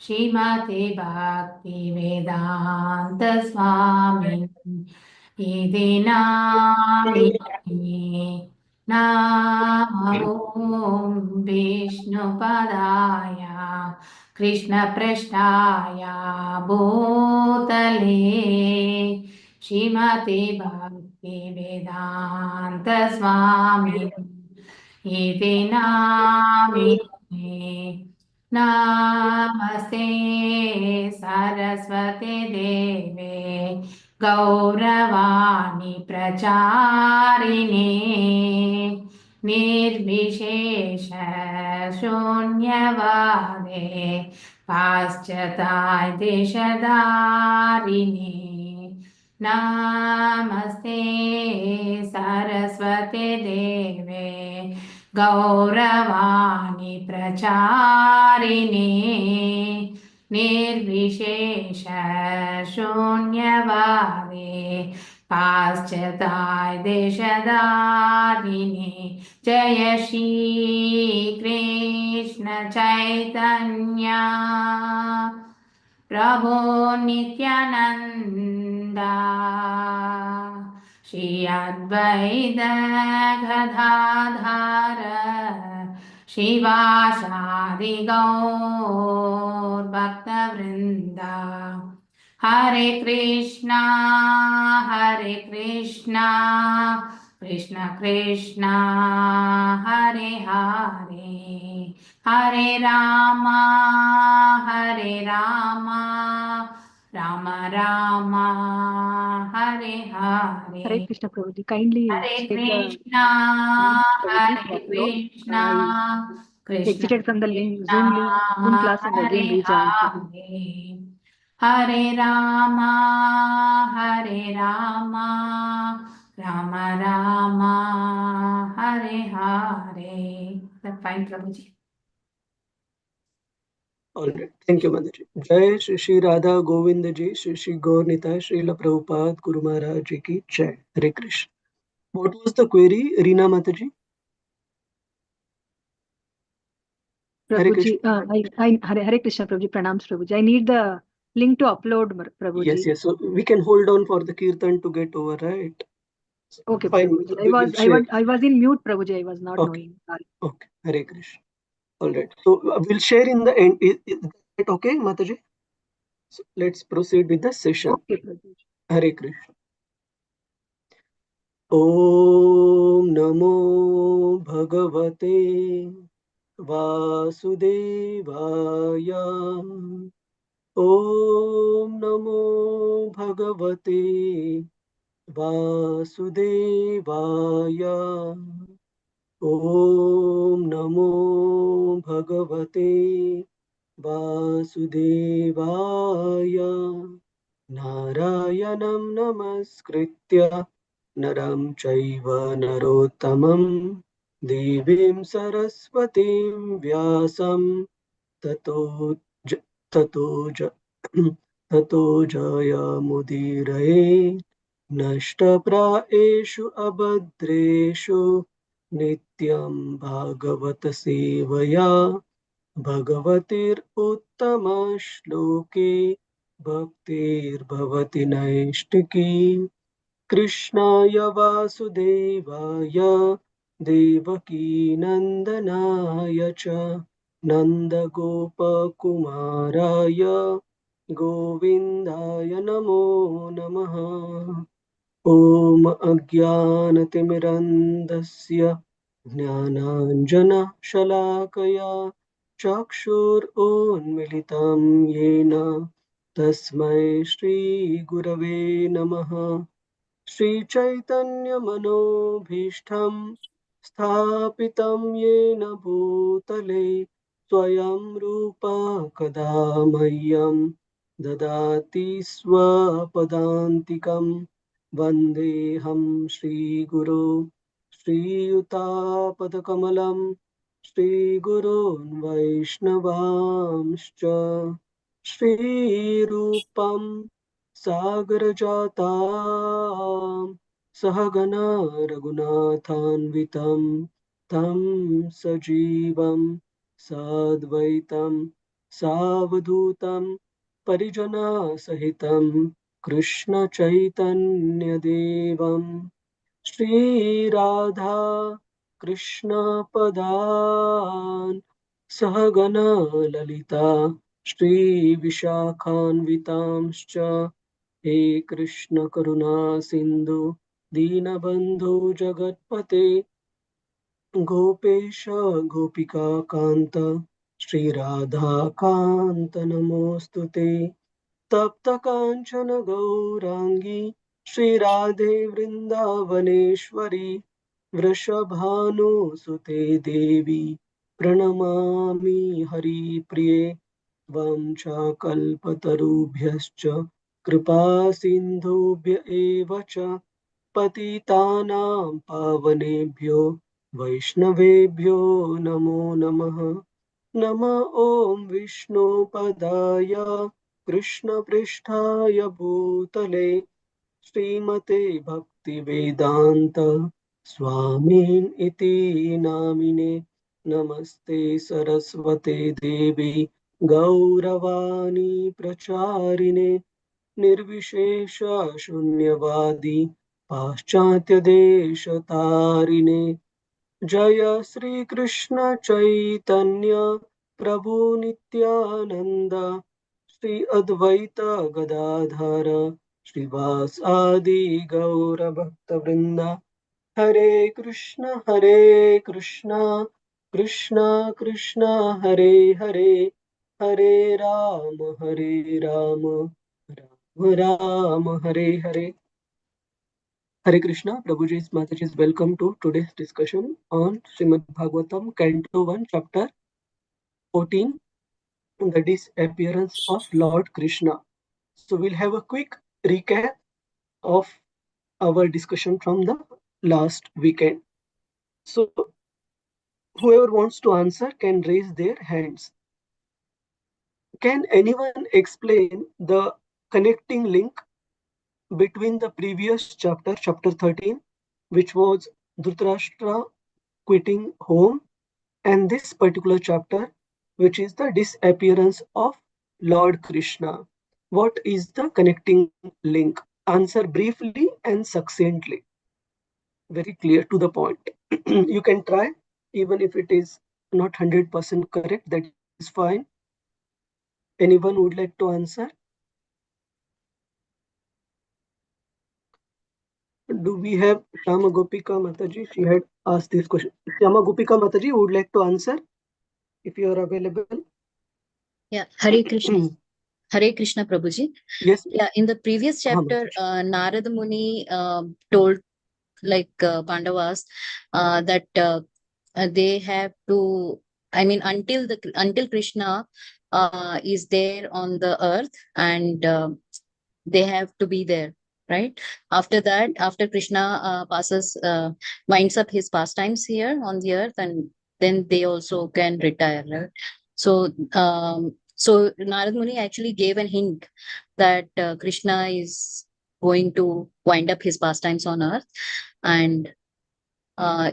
श्रीमते भक्ति वेदांत स्वामी इति नामिने नमो विष्णुपदाय कृष्णपृष्ठाय भूतले श्रीमते भक्ति वेदांत स्वामी इति नामिने नमस्ते सरस्वती देवे गौरवाणी प्रचारिणे निर्विशेष शून्यवादे पाश्चात्य देशधारिणे नमस्ते सरस्वती देवे गौरवाणी प्रचारिणे निर्विशेष शून्यवादे पाश्चात्य देशधारिणे जय श्री कृष्ण चैतन्य प्रभो नित्यानंदा श्री अद्वैत गदाधर शिवासादि गौर भक्तवृंदा हरे Krishna Krishna Krishna Hare Hare Hare Rama Ram Ram Hare Hare Hare Krishna Prabhuji, kindly Hare state the Krishna Prabhuji, Krishna exited from the link, Zoom class and Hare again rejoined. Hare Hare Ram Ram Ram Hare Hare. Fine, Prabhuji. All right. Thank you, Mataji. Jai Shri Shri Radha Govinda Ji, Shri Shri Gaurnita, Srila Prabhupada Guru Maharaj Ji ki Jai. Hare Krishna. What was the query, Reena Mataji? Hare Prabhuji, Krishna. Hare Krishna Prabhuji, pranams Prabhuji. I need the link to upload, Prabhuji. Yes. So we can hold on for the kirtan to get over, right? Okay, fine. Prabhuji. I was in mute, Prabhuji. I was not knowing. Okay. Hare Krishna. All right. So we'll share in the end. Is that okay, Mataji? So let's proceed with the session. Okay, Prabhuji. Hare Krishna. Om Namo Bhagavate Vasudevaya. Om Namo Bhagavate Vasudevaya. Om Namo Bhagavate Vasudevaya. Narayanam Namaskritya Naram Chaiva Narottamam Devim Saraswatim Vyasam Tato Jaya Mudiraye Nashtapraeshu Abhadreshu Nityam Bhagavata Sevaya Bhagavatir Uttama Shloke Bhaktir Bhavati Naishtiki Krishnaya Vasudevaya Devaki Nandanaya Cha Nanda Gopa Kumaraya Govindaya Namo Namaha. Om Ajnanatimirandasya Jnananjana Shalakaya Chakshur Unmilitam Yena Tasmai Shri Gurave Namaha. Shri Chaitanya Manobhishtam Sthapitam Yena Bhutale Swayam Rupa Kadamayyam Dadati Swapadantikam Vandeham Shri Guru Shri Utapatakamallam Shri Gurun Vaishnavamscha Shri Rupam Sagarajata Sahagana Raghunathanvitam Tam Sajivam Sadvaitam Savadhutam Parijana Sahitam Krishna Chaitanya Devam Shri Radha Krishna Padan Sahagana Lalita Shri Vishakhanvitamscha He Krishna Karuna Sindhu Dinabandhu Jagatpate Gopesha Gopika Kanta Shri Radha Kanta Namostute Tapta Kanchana Gaurangi Shri Radhe Vrindavaneshwari Vrishabhanu Sute Devi Pranamami Hari Priye Vamcha Kalpatarubhyascha Kripa Sindhubhya Eva cha Patitanam Pavanebhyo Vaishnavebhyo Namo Namaha Nama Om Vishnu Padaya Krishna Pristhaya Bhutale Srimate Bhakti Vedanta Swamin iti namine Namaste Saraswate Devi Gauravani Pracharine Nirvishesha Shunyavadi Paschatya Desha Tarine Jaya Sri Krishna Chaitanya Prabhu Nityananda Sri Advaita Gadadhara Srivas Adi Gaura Bhakta Vrinda Hare Krishna Krishna Krishna Hare Hare Hare Rama Rama Hare Hare. Hare Krishna, Prabhuji's Mataji's welcome to today's discussion on Srimad Bhagavatam, Canto 1, Chapter 14, the disappearance of Lord Krishna. So we'll have a quick recap of our discussion from the last weekend. So whoever wants to answer can raise their hands. Can anyone explain the connecting link between the previous chapter, chapter 13, which was Dhritarashtra quitting home, and this particular chapter, which is the disappearance of Lord Krishna? What is the connecting link? Answer briefly and succinctly. Very clear to the point. You can try, even if it is not 100% correct, that is fine. Anyone would like to answer? Do we have Shama Gopika Mataji? She had asked this question. Shama Gopika Mataji would like to answer if you are available. Yeah, Hare Krishna. Hare Krishna Prabhuji. Yes. Yeah, in the previous chapter, Narada Muni told Pandavas that they have to, I mean, until Krishna is there on the earth, and they have to be there, right? After that, after Krishna winds up his pastimes here on the earth, and then they also can retire, right? So Narad Muni actually gave a hint that Krishna is going to wind up his pastimes on earth, and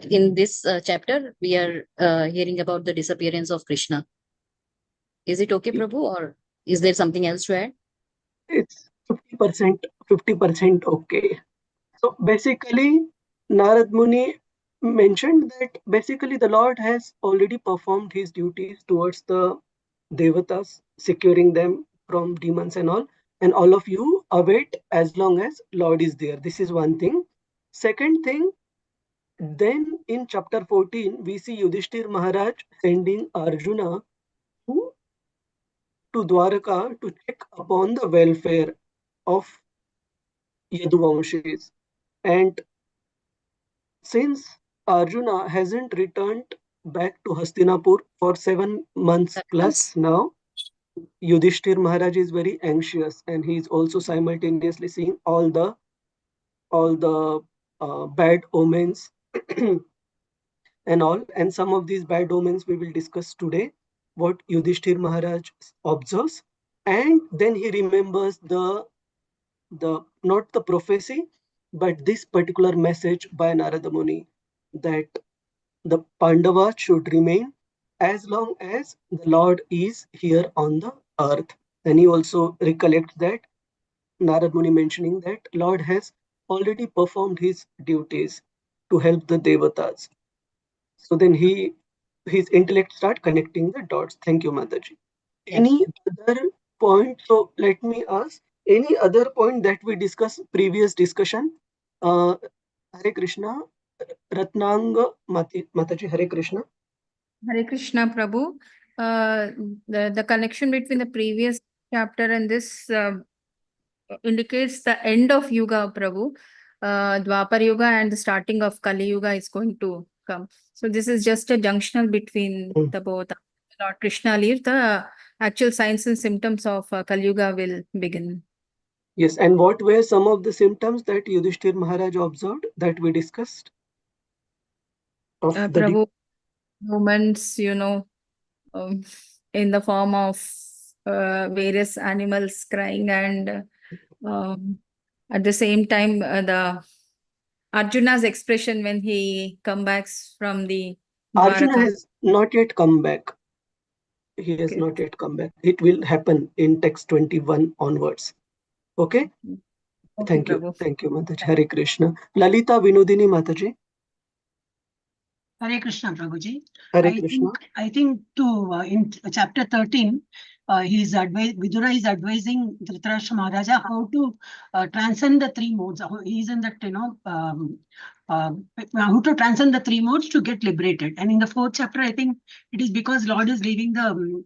in this chapter we are hearing about the disappearance of Krishna. Is it okay, Prabhu, or is there something else to add? It's 50% okay. So basically, Narad Muni mentioned that basically the Lord has already performed his duties towards the Devatas, securing them from demons and all of you await as long as Lord is there. This is one thing. Second thing, then in chapter 14, we see Yudhishthir Maharaj sending Arjuna to Dwaraka to check upon the welfare of Yaduvamshis. And since Arjuna hasn't returned back to Hastinapur for 7 months plus now, Yudhishthir Maharaj is very anxious, and he is also simultaneously seeing all the bad omens and all. And some of these bad omens we will discuss today, what Yudhishthir Maharaj observes. And then he remembers the not the prophecy, but this particular message by Narada Muni, that the Pandavas should remain as long as the Lord is here on the earth. Then he also recollects that Narad Muni mentioning that Lord has already performed his duties to help the devatas. So then his intellect start connecting the dots. Thank you, Mataji. Any other point? So let me ask, any other point that we discussed previous discussion? Hare Krishna, Ratnanga Mataji, Hare Krishna. Hare Krishna, Prabhu. The connection between the previous chapter and this indicates the end of Yuga, Prabhu. Dwapar Yuga and the starting of Kali Yuga is going to come. So this is just a junctional between the both. Lord Krishna leaves, the actual signs and symptoms of Kali Yuga will begin. Yes, and what were some of the symptoms that Yudhishthir Maharaj observed that we discussed? Of the Prabhu, movements, in the form of various animals crying, and at the same time, the Arjuna's expression when he comes back from the Arjuna Dwaraka. has not yet come back. He has Okay. not yet come back. It will happen in text 21 onwards. Okay? Okay, Thank you. Prabhu. Thank you, Mataji. Hare Krishna. Lalita Vinodini Mataji. Hare Krishna, Prabhuji. Hare Krishna. I think in chapter 13, Vidura is advising Dhritarashtra Maharaja how to transcend the three modes. He is in that, how to transcend the three modes to get liberated. And in the fourth chapter, I think it is because Lord is leaving the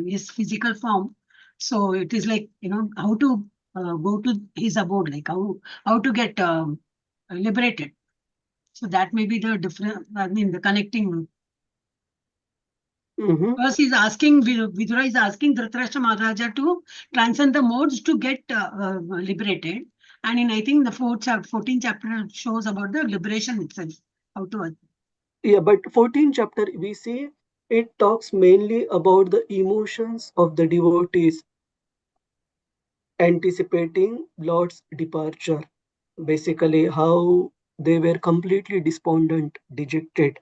his physical form. So it is like, how to go to his abode, like how to get liberated. So that may be the different, the connecting. First, he's asking, Vidura is asking Dhritarashtra Maharaja to transcend the modes to get liberated. And in, I think, the 14th chapter shows about the liberation itself. How to. Yeah, but 14th chapter, we see it talks mainly about the emotions of the devotees anticipating Lord's departure. Basically, how they were completely despondent, dejected.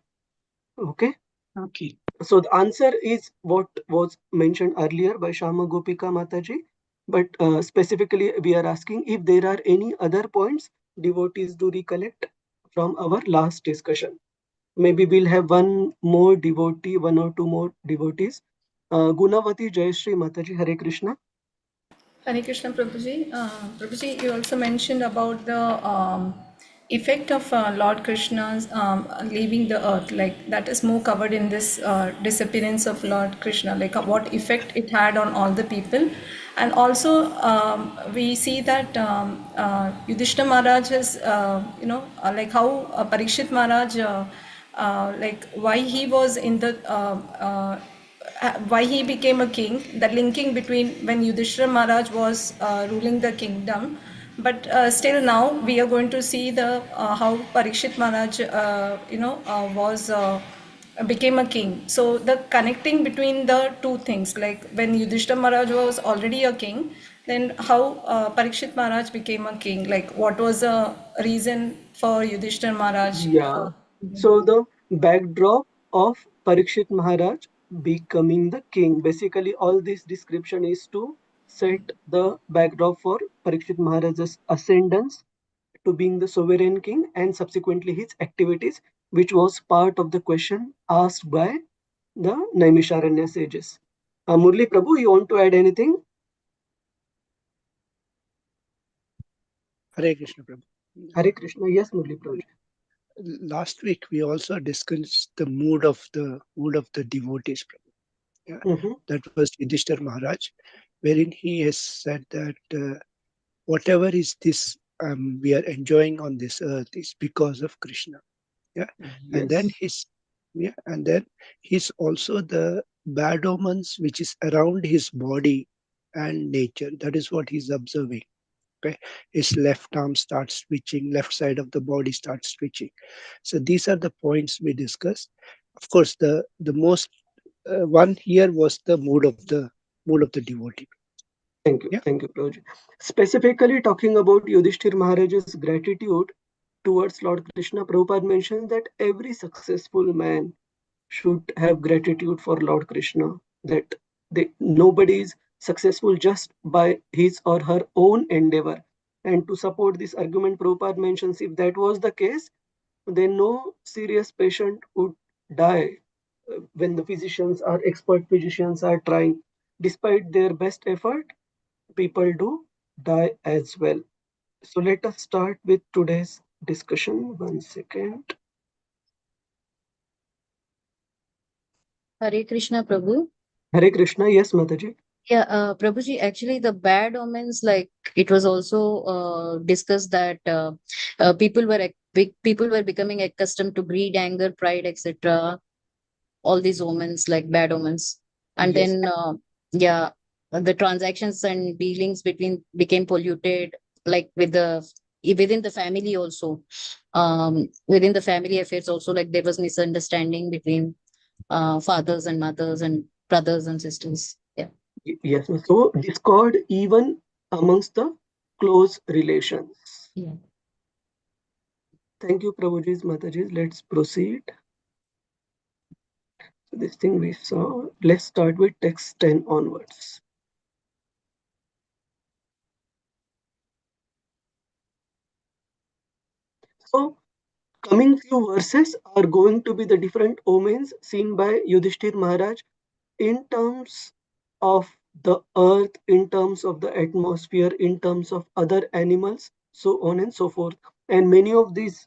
Okay? Okay. So the answer is what was mentioned earlier by Shama Gopika Mataji. But specifically, we are asking if there are any other points devotees do recollect from our last discussion. Maybe we'll have one more devotee, one or two more devotees. Gunavati Jayashree Mataji, Hare Krishna. Hare Krishna, Prabhuji. Prabhuji, you also mentioned about the effect of Lord Krishna's leaving the earth. Like that is more covered in this disappearance of Lord Krishna. Like what effect it had on all the people, and also we see that Yudhishthira Maharaj is, like how Parikshit Maharaj, like why he was in the. Why he became a king, the linking between when Yudhishthira Maharaj was ruling the kingdom, but still now we are going to see the how Parikshit Maharaj was became a king. So the connecting between the two things, like when Yudhishthira Maharaj was already a king, then how Parikshit Maharaj became a king, like what was the reason for Yudhishthira Maharaj? Yeah. So the backdrop of Parikshit Maharaj becoming the king. Basically, all this description is to set the backdrop for Parikshit Maharaj's ascendance to being the sovereign king and subsequently his activities, which was part of the question asked by the Naimisharanya sages. Murli Prabhu, you want to add anything? Hare Krishna, Prabhu. Hare Krishna, yes, Murli Prabhu. Last week we also discussed the mood of the devotees, Prabhu. Yeah? That was Yudhishthira Maharaj, wherein he has said that whatever is this we are enjoying on this earth is because of Krishna. Yeah, Yes. and then he's also the bad omens which is around his body and nature. That is what he's observing. Okay, his left arm starts twitching, left side of the body starts twitching. So these are the points we discussed. Of course, the most one here was the mood of the devotee. Thank you. Yeah. Thank you, Prabhuji. Specifically talking about Yudhishthira Maharaj's gratitude towards Lord Krishna, Prabhupada mentioned that every successful man should have gratitude for Lord Krishna, that nobody is successful just by his or her own endeavor. And to support this argument, Prabhupada mentions if that was the case, then no serious patient would die when the physicians or expert physicians are trying. Despite their best effort, people do die as well. So let us start with today's discussion. 1 second. Hare Krishna, Prabhu. Hare Krishna. Yes, Mataji. Yeah, Prabhuji, actually the bad omens, like it was also discussed that people were becoming accustomed to greed, anger, pride, etc. All these omens, like bad omens. And Yes. then yeah, the transactions and dealings between became polluted, like within the family also. Within the family affairs also, like there was misunderstanding between fathers and mothers and brothers and sisters. Yeah. Yes. So discord even amongst the close relations. Yeah. Thank you, Prabhuji's Mataji. Let's proceed. So this thing we saw. Let's start with text 10 onwards. So coming few verses are going to be the different omens seen by Yudhishthir Maharaj in terms of the earth, in terms of the atmosphere, in terms of other animals, so on and so forth. And many of these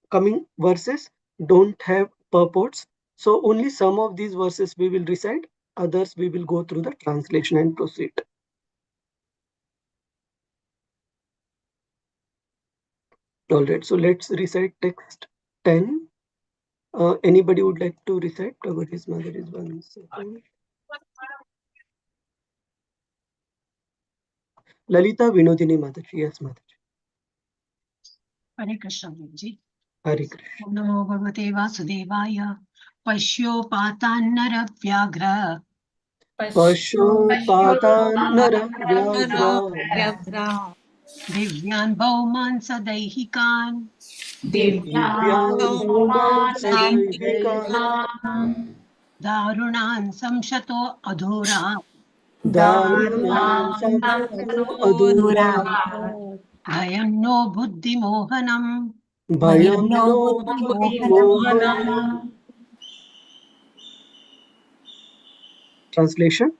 coming verses don't have purports. So only some of these verses we will recite, others we will go through the translation and proceed. All right, so let's recite text 10. Anybody would like to recite? Prabhuji's mother is 1 second. Lalita Vinodini Mataji. Yes, Mataji. Hare Krishna, Prabhuji. Hare Krishna. Om Namo Bhagavate Vasudevaya. Pashyo Patannara Vyagra. Pashupatannara Vyagra Divyan Bhauman Sadaihikan. Divyan Bhauman Sadaihikan Darunan Samshato Adhura. Darunan Samsato Adhura Bhayam no Buddhi Mohanam. Bhayam no Buddhi Mohanam. Translation.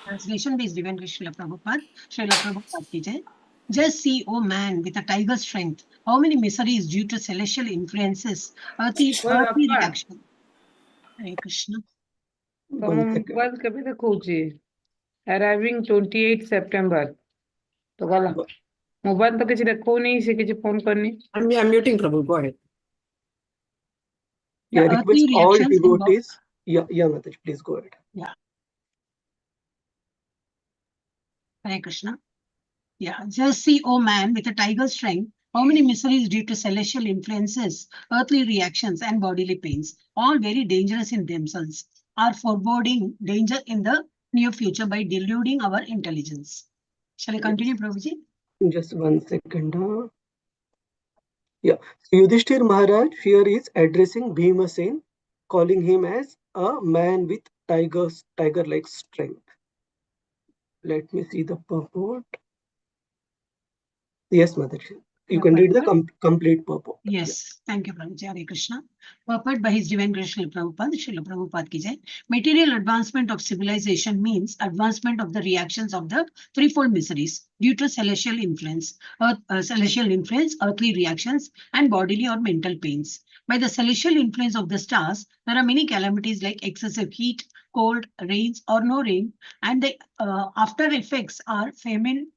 Translation by Divine Srila Prabhupada. Srila Prabhupada ki jai. Just see, O man, with a tiger strength, how many miseries due to celestial influences, earthly reaction. Hare Krishna. 1 second. Mobile କେବେ ଦେଖଉଛି arriving 28 September ତ ଗଲା mobile ତ କିଛି ଦେଖଉନି ସେ କିଛି phone କରିନି I'm muting Prabhu. Go ahead. Yeah, Yeah, request earthly all reactions involve- devotees. Yeah, Mataji, please go ahead. Hare Krishna. Yeah, just see, O man, with a tiger's strength, how many miseries due to celestial influences, earthly reactions, and bodily pains, all very dangerous in themselves, are foreboding danger in the near future by deluding our intelligence. Shall I continue, Prabhuji? Just 1 second. Yeah, so Yudhishthir Maharaj here is addressing Bhimasen, calling him as a man with tiger-like strength. Let me see the purport. Yes, Mataji. You Yeah, can read the purport. complete purport. Yes, thank you, Prabhuji. Hare Krishna. Purport by His Divine Grace Srila Prabhupada, Srila Prabhupada ki jai. Material advancement of civilization means advancement of the reactions of the threefold miseries due to celestial influence, earthly reactions, and bodily or mental pains. By the celestial influence of the stars, there are many calamities like excessive heat, cold, rains, or no rain, and the after effects are famine,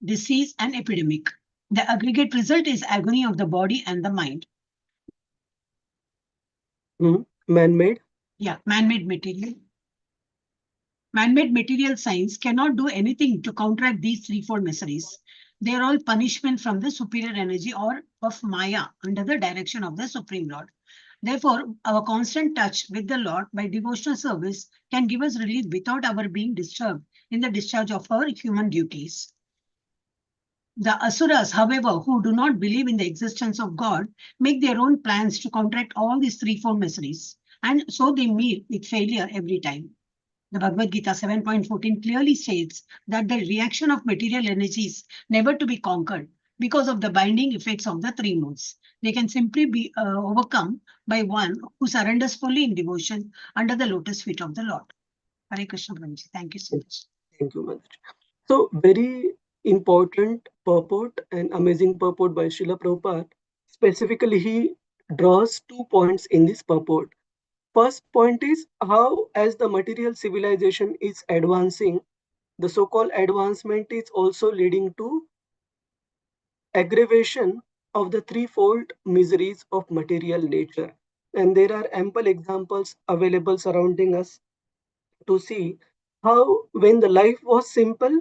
disease, and epidemic. The aggregate result is agony of the body and the mind. Man-made. Yeah, man-made material. Man-made material science cannot do anything to counteract these threefold miseries. They are all punishment from the superior energy or of Maya under the direction of the Supreme Lord. Therefore, our constant touch with the Lord by devotional service can give us relief without our being disturbed in the discharge of our human duties. The Asuras, however, who do not believe in the existence of God, make their own plans to counteract all these threefold miseries. and so they meet with failure every time. The Bhagavad Gita 7.14 clearly states that the reaction of material energy is never to be conquered because of the binding effects of the three modes. They can simply be overcome by one who surrenders fully in devotion under the lotus feet of the Lord. Hare Krishna, Prabhuji. Thank you so much. Thank you, Mataji. So, very important purport and amazing purport by Srila Prabhupada. Specifically, he draws 2 points in this purport. First point is how, as the material civilization is advancing, the so-called advancement is also leading to aggravation of the threefold miseries of material nature. And there are ample examples available surrounding us to see how, when the life was simple,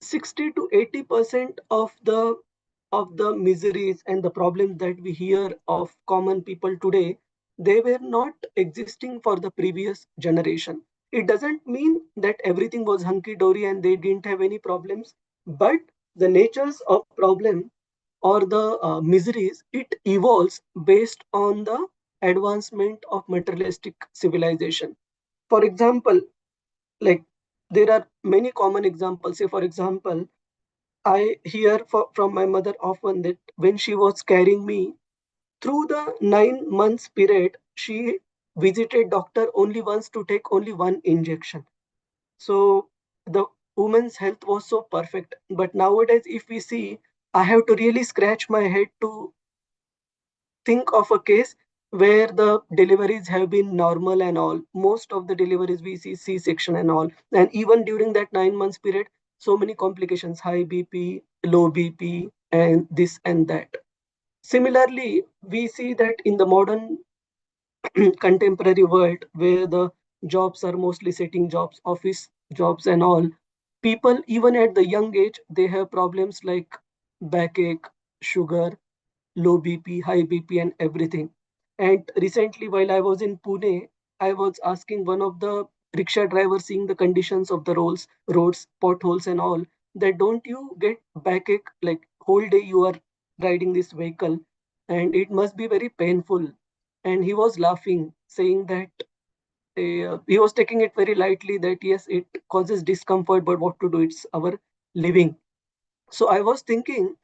60 to 80% of the miseries and the problems that we hear of common people today, they were not existing for the previous generation. It doesn't mean that everything was hunky-dory and they didn't have any problems, but the natures of problem or the miseries, it evolves based on the advancement of materialistic civilization. For example, like there are many common examples. Say, for example, I hear from my mother often that when she was carrying me through the 9 months period, she visited doctor only once to take only one injection. So the woman's health was so perfect. But nowadays, if we see, I have to really scratch my head to think of a case where the deliveries have been normal and all. Most of the deliveries we see C-section and all. And even during that 9 months period, so many complications, high BP, low BP, and this and that. Similarly, we see that in the modern contemporary world where the jobs are mostly sitting jobs, office jobs and all, people even at the young age, they have problems like backache, sugar, low BP, high BP, and everything. And recently, while I was in Pune, I was asking one of the rickshaw drivers, seeing the conditions of the roads, potholes, and all, that don't you get backache like whole day you are riding this vehicle, and it must be very painful. And he was laughing, saying that he was taking it very lightly. That yes, it causes discomfort, but what to do? It's our living. So I was thinking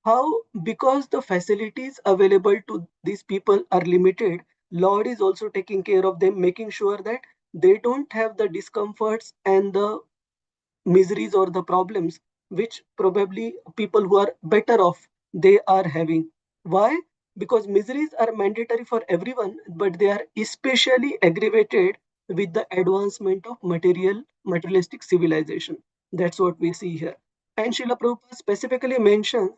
how, because the facilities available to these people are limited, Lord is also taking care of them, making sure that they don't have the discomforts and the miseries or the problems which probably people who are better off they are having. Why? Because miseries are mandatory for everyone, but they are especially aggravated with the advancement of materialistic civilization. That's what we see here. And Srila Prabhupada specifically mentions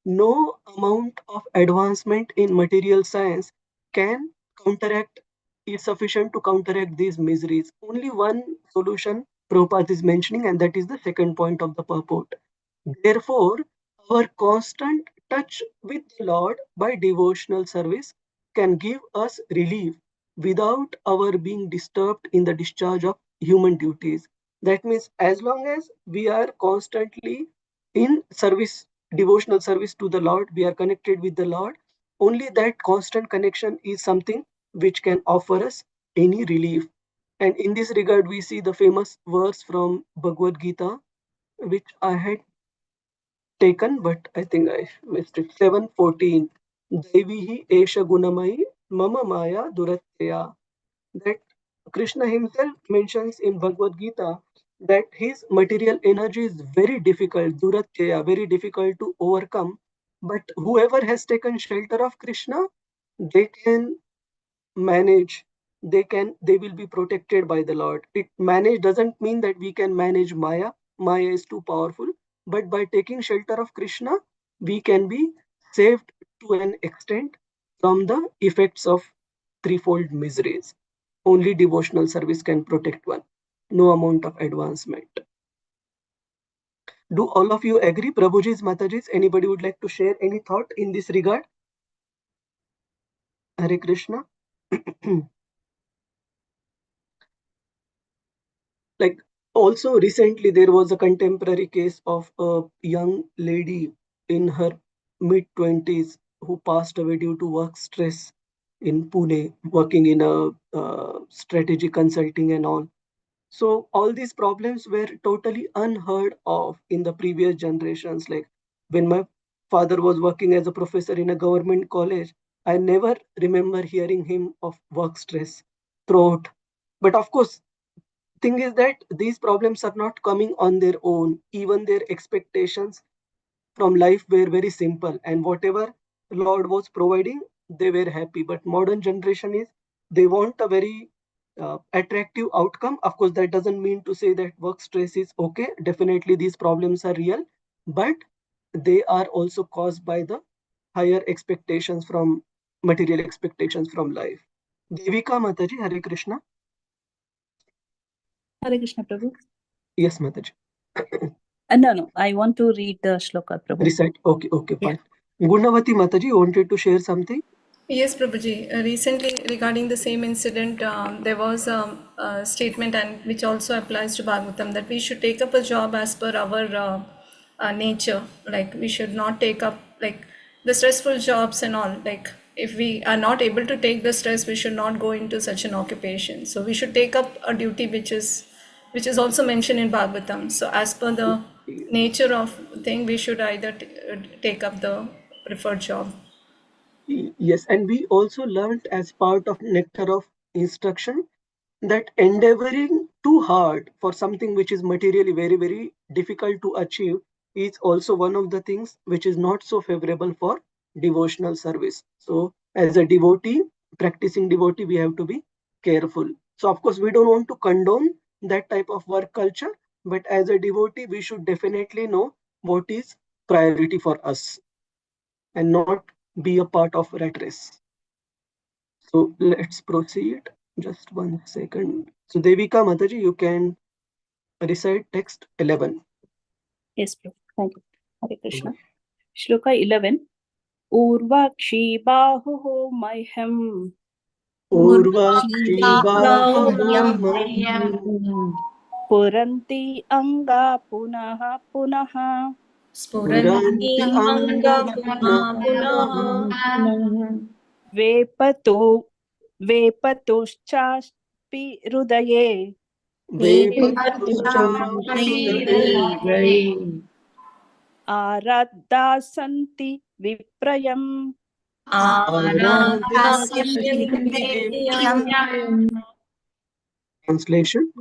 no amount of advancement in material science can counteract, is sufficient to counteract these miseries. Only one solution Prabhupada is mentioning, and that is the second point of the purport. Therefore, our constant touch with the Lord by devotional service can give us relief without our being disturbed in the discharge of human duties. That means, as long as we are constantly in service, devotional service to the Lord, we are connected with the Lord, only that constant connection is something which can offer us any relief. And in this regard, we see the famous verse from Bhagavad Gita, which I had taken, but I think I missed it. 7:14. Daivihi Esha Gunamai Mama Maya Duratya. That Krishna himself mentions in Bhagavad Gita that his material energy is very difficult, Duratya, very difficult to overcome. But whoever has taken shelter of Krishna, they can manage, they will be protected by the Lord. It manage doesn't mean that we can manage Maya is too powerful, but by taking shelter of Krishna we can be saved to an extent from the effects of threefold miseries. Only devotional service can protect one, no amount of advancement. Do all of you agree? Prabhujis, Matajis, anybody would like to share any thought in this regard? Hare Krishna. Like, also recently there was a contemporary case of a young lady in her mid 20s who passed away due to work stress. in Pune, working in a strategy consulting and all. So all these problems were totally unheard of in the previous generations. Like when my father was working as a professor in a government college, I never remember hearing him of work stress throughout. But of course, thing is that these problems are not coming on their own. Even their expectations from life were very simple, and whatever Lord was providing, they were happy. But modern generation is, they want a very attractive outcome. Of course, that doesn't mean to say that work stress is okay. Definitely these problems are real, but they are also caused by the higher expectations from material expectations from life. Devika Mataji, Hare Krishna. Hare Krishna, Prabhu. Yes, Mataji. No, I want to read the shloka, Prabhu. Recite. Okay, Yeah. fine. Gunavati Mataji, you wanted to share something? Yes, Prabhuji. Recently, regarding the same incident, there was a statement, and which also applies to Bhagavatam, that we should take up a job as per our nature. Like we should not take up like the stressful jobs and all. Like if we are not able to take the stress, we should not go into such an occupation. So we should take up a duty which is also mentioned in Bhagavatam. So as per the nature of thing, we should either take up the preferred job. Yes, and we also learned as part of nectar of instruction that endeavoring too hard for something which is materially very, very difficult to achieve is also one of the things which is not so favorable for devotional service. So, as a devotee, practicing devotee, we have to be careful. So, of course, we don't want to condone that type of work culture, but as a devotee, we should definitely know what is priority for us and not be a part of rat race. So let's proceed. Just 1 second. So Devika Mataji, you can recite text 11. Yes, Prabhu. Thank you. Hare Krishna. Shloka 11. Urvakshi bahuho mayhem. Urvakshi bahuho Puranti anga punaha punaha. Spuranti anga punah punah Vepato Vepatoshchapi hrudaye. Aradha santi viprayam. Translation.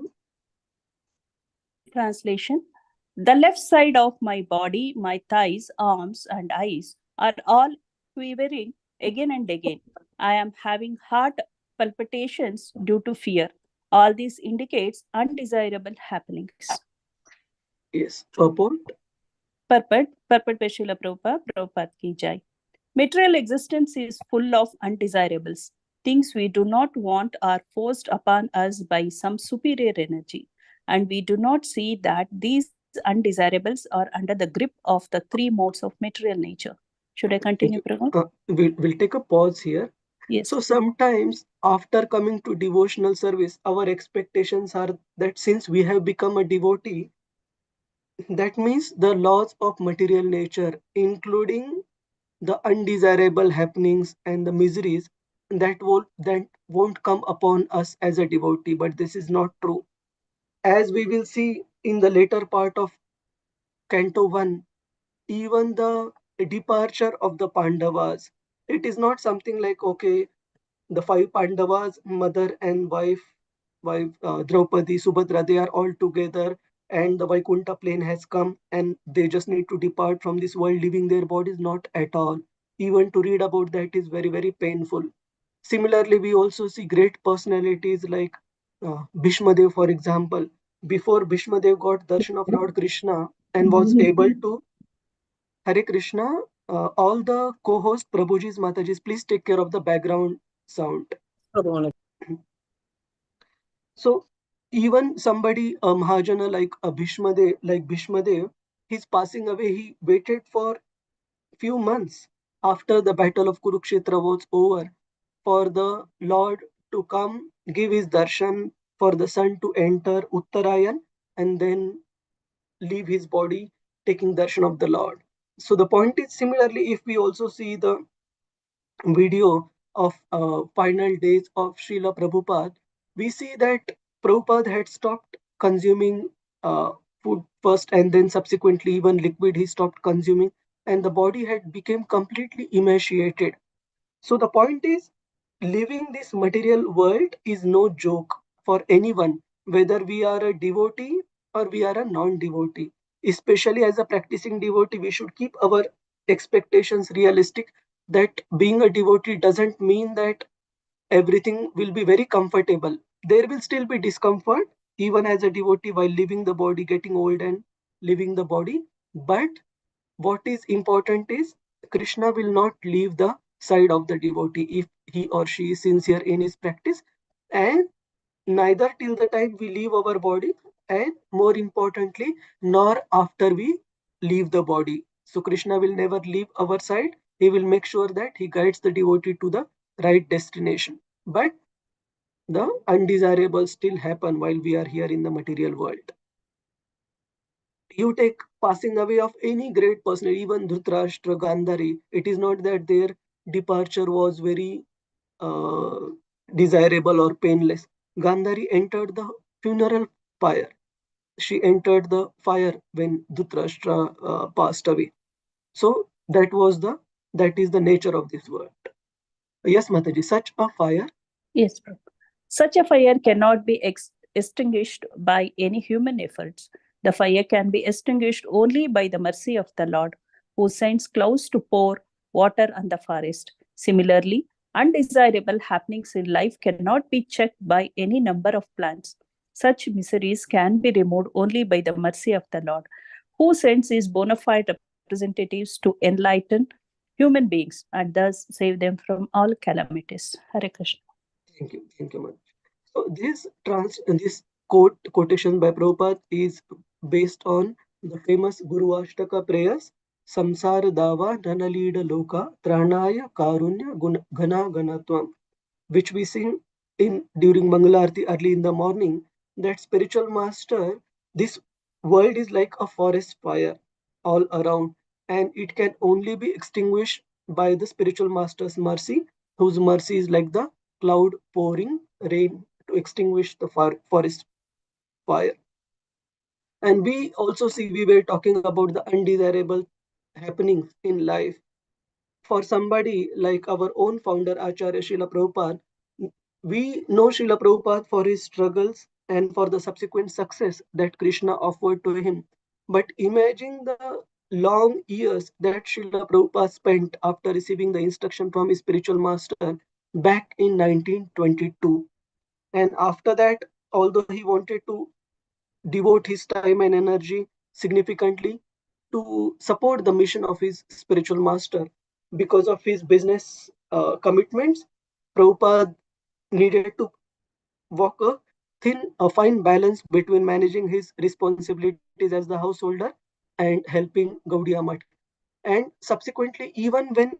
The left side of my body, my thighs, arms, and eyes are all quivering again and again. I am having heart palpitations due to fear. All this indicates undesirable happenings. Yes. Purport by Srila Prabhupada ki jai. Material existence is full of undesirables. Things we do not want are forced upon us by some superior energy, and we do not see that these undesirables are under the grip of the three modes of material nature. Should I continue, Prabhu? We'll take a pause here. Yes. So sometimes after coming to devotional service, our expectations are that since we have become a devotee, that means the laws of material nature, including the undesirable happenings and the miseries, that won't come upon us as a devotee. But this is not true. As we will see in the later part of Canto 1, even the departure of the Pandavas, it is not something like, okay, the five Pandavas, mother and wife, Draupadi, Subhadra, they are all together, and the Vaikuntha plane has come, and they just need to depart from this world, leaving their bodies. Not at all. Even to read about that is very, very painful. Similarly, we also see great personalities like Bhishmadev, for example. Before Bhishmadev got darshan of Lord Krishna and was able to, Hare Krishna, all the co-host Prabhuji's Matajis, please take care of the background sound. So even somebody, Mahajana like Bhishmadev, he's passing away. He waited for few months after the battle of Kurukshetra was over for the Lord to come, give his darshan, for the sun to enter Uttarayan, and then leave his body, taking darshan of the Lord. So the point is, similarly, if we also see the video of final days of Srila Prabhupada, we see that Prabhupada had stopped consuming food first, and then subsequently even liquid he stopped consuming, and the body had become completely emaciated. So the point is, living this material world is no joke for anyone, whether we are a devotee or we are a non-devotee. Especially as a practicing devotee, we should keep our expectations realistic, that being a devotee doesn't mean that everything will be very comfortable. There will still be discomfort, even as a devotee, while leaving the body, getting old and leaving the body. But what is important is Krishna will not leave the side of the devotee if he or she is sincere in his practice, and neither till the time we leave our body, and more importantly, nor after we leave the body. So Krishna will never leave our side. He will make sure that he guides the devotee to the right destination. But the undesirables still happen while we are here in the material world. You take passing away of any great person, even Dhritarashtra, Gandhari, it is not that their departure was very uh, desirable or painless. Gandhari entered the funeral fire. She entered the fire when Dhritarashtra passed away. So that is the nature of this world. Yes, Mataji, such a fire. Yes, Prabhu. Such a fire cannot be extinguished by any human efforts. The fire can be extinguished only by the mercy of the Lord, who sends clouds to pour water on the forest. Similarly, undesirable happenings in life cannot be checked by any number of plans. Such miseries can be removed only by the mercy of the Lord, who sends his bona fide representatives to enlighten human beings and thus save them from all calamities. Hare Krishna. Thank you much. So this quotation by Prabhupada is based on the famous Guru Ashtaka prayers, Samsara Dava Nanalida Loka Tranaya Karunya Gana Ganatvam, which we sing in during Mangalarti early in the morning. That spiritual master, this world is like a forest fire all around, and it can only be extinguished by the spiritual master's mercy, whose mercy is like the cloud pouring rain to extinguish the forest fire. And we also see, we were talking about the undesirable happenings in life. For somebody like our own founder, Acharya Srila Prabhupada, we know Srila Prabhupada for his struggles and for the subsequent success that Krishna offered to him. But imagine the long years that Srila Prabhupada spent after receiving the instruction from his spiritual master back in 1922. And after that, although he wanted to devote his time and energy significantly to support the mission of his spiritual master, because of his business commitments, Prabhupada needed to walk a fine balance between managing his responsibilities as the householder and helping Gaudiya Math. And subsequently, even when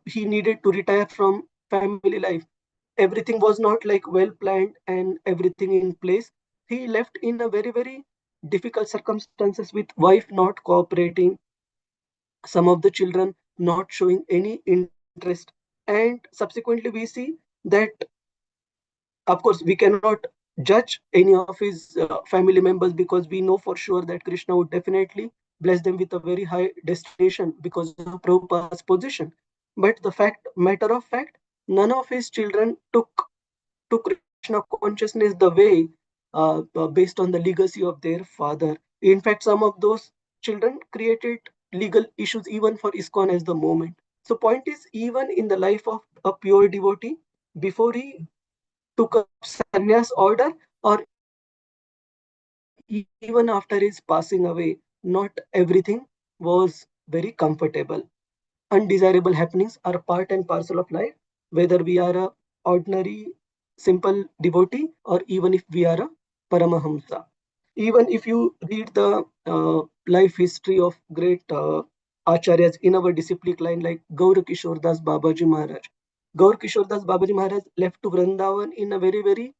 he needed to retire from family life, everything was not like well planned and everything in place. He left in a very difficult circumstances, with wife not cooperating, some of the children not showing any interest. And subsequently we see that, of course, we cannot judge any of his family members, because we know for sure that Krishna would definitely bless them with a very high destination because of Prabhupada's position. But the matter of fact, none of his children took to Krishna consciousness the way based on the legacy of their father. In fact, some of those children created legal issues even for ISKCON as the moment. So point is, even in the life of a pure devotee, before he took up sannyas order, or even after his passing away, not everything was very comfortable. Undesirable happenings are part and parcel of life, whether we are a ordinary simple devotee or even if we are a Paramahamsa. Even if you read the life history of great acharyas in our disciplic line, like Gaur Kishore Das Babaji Maharaj. Gaur Kishore Das Babaji Maharaj left to Vrindavan in a very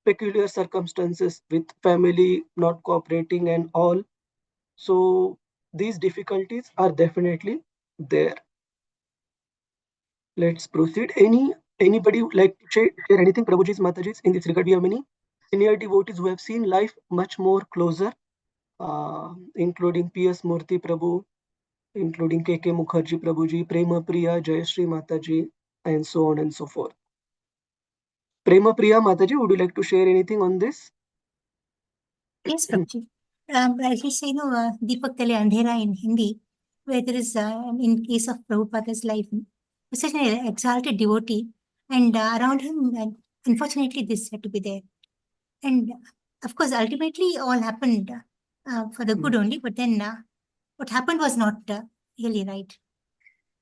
peculiar circumstances, with family not cooperating and all. So these difficulties are definitely there. Let's proceed. Anybody would like to share anything, Prabhuji's, Mataji's, in this regard? We have many senior devotees who have seen life much more closer, including P.S. Murthy Prabhu, including K.K. Mukherjee Prabhuji, Prema Priya, Jayashree Mataji, and so on and so forth. Prema Priya Mataji, would you like to share anything on this? Yes, Prabhuji. As you say, Deepak Tale Andhera in Hindi, where there is, in case of Prabhupada's life, such an exalted devotee, and around him, unfortunately, this had to be there. And of course, ultimately, all happened for the good only, but then what happened was not really right.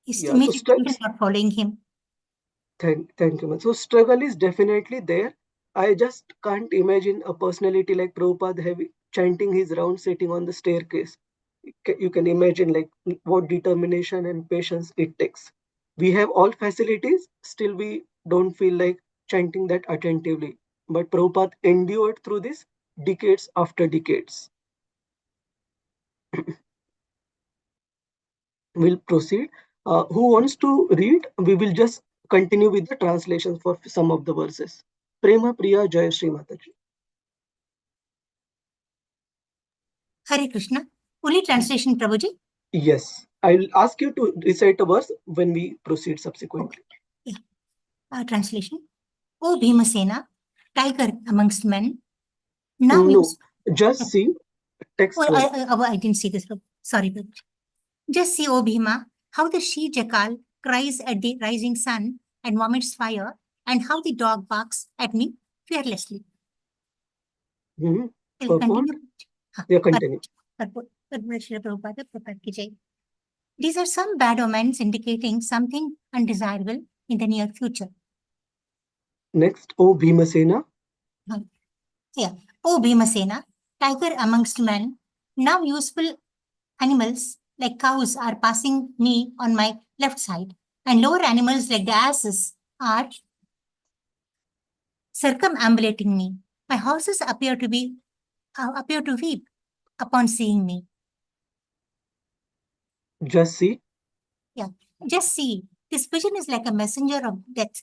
His Yeah, immediate children not following him. Thank you, ma'am. So struggle is definitely there. I just can't imagine a personality like Prabhupada chanting his round sitting on the staircase. You can imagine like what determination and patience it takes. We have all facilities, still we don't feel like chanting that attentively. But Prabhupada endured through this decades after decades. We'll proceed. Who wants to read? We will just continue with the translation for some of the verses. Prema Priya Jayashree Mataji. Hare Krishna. Only translation, Prabhuji? Yes. I'll ask you to recite a verse when we proceed subsequently. Okay. Yeah. Translation. O Bhimasena, tiger amongst men. Now No, just see text. Oh, I didn't see this. Sorry, Prabhuji. Just see, O Bhima, how the she-jackal cries at the rising sun and vomits fire, and how the dog barks at me fearlessly. Continue. Yeah, continue. These are some bad omens indicating something undesirable in the near future. Next, O Bhimasena. Yeah, O Bhimasena, tiger amongst men, now useful animals like cows are passing me on my left side, and lower animals like the asses are circumambulating me. My horses appear to weep upon seeing me. Just see. Yeah, just see. This vision is like a messenger of death.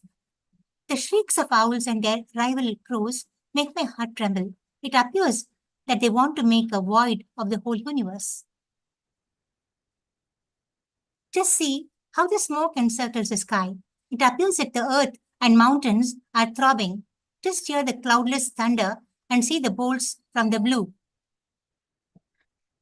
The shrieks of owls and their rival crows make my heart tremble. It appears that they want to make a void of the whole universe. Just see how the smoke encircles the sky. It appears that the earth and mountains are throbbing. Just hear the cloudless thunder and see the bolts from the blue.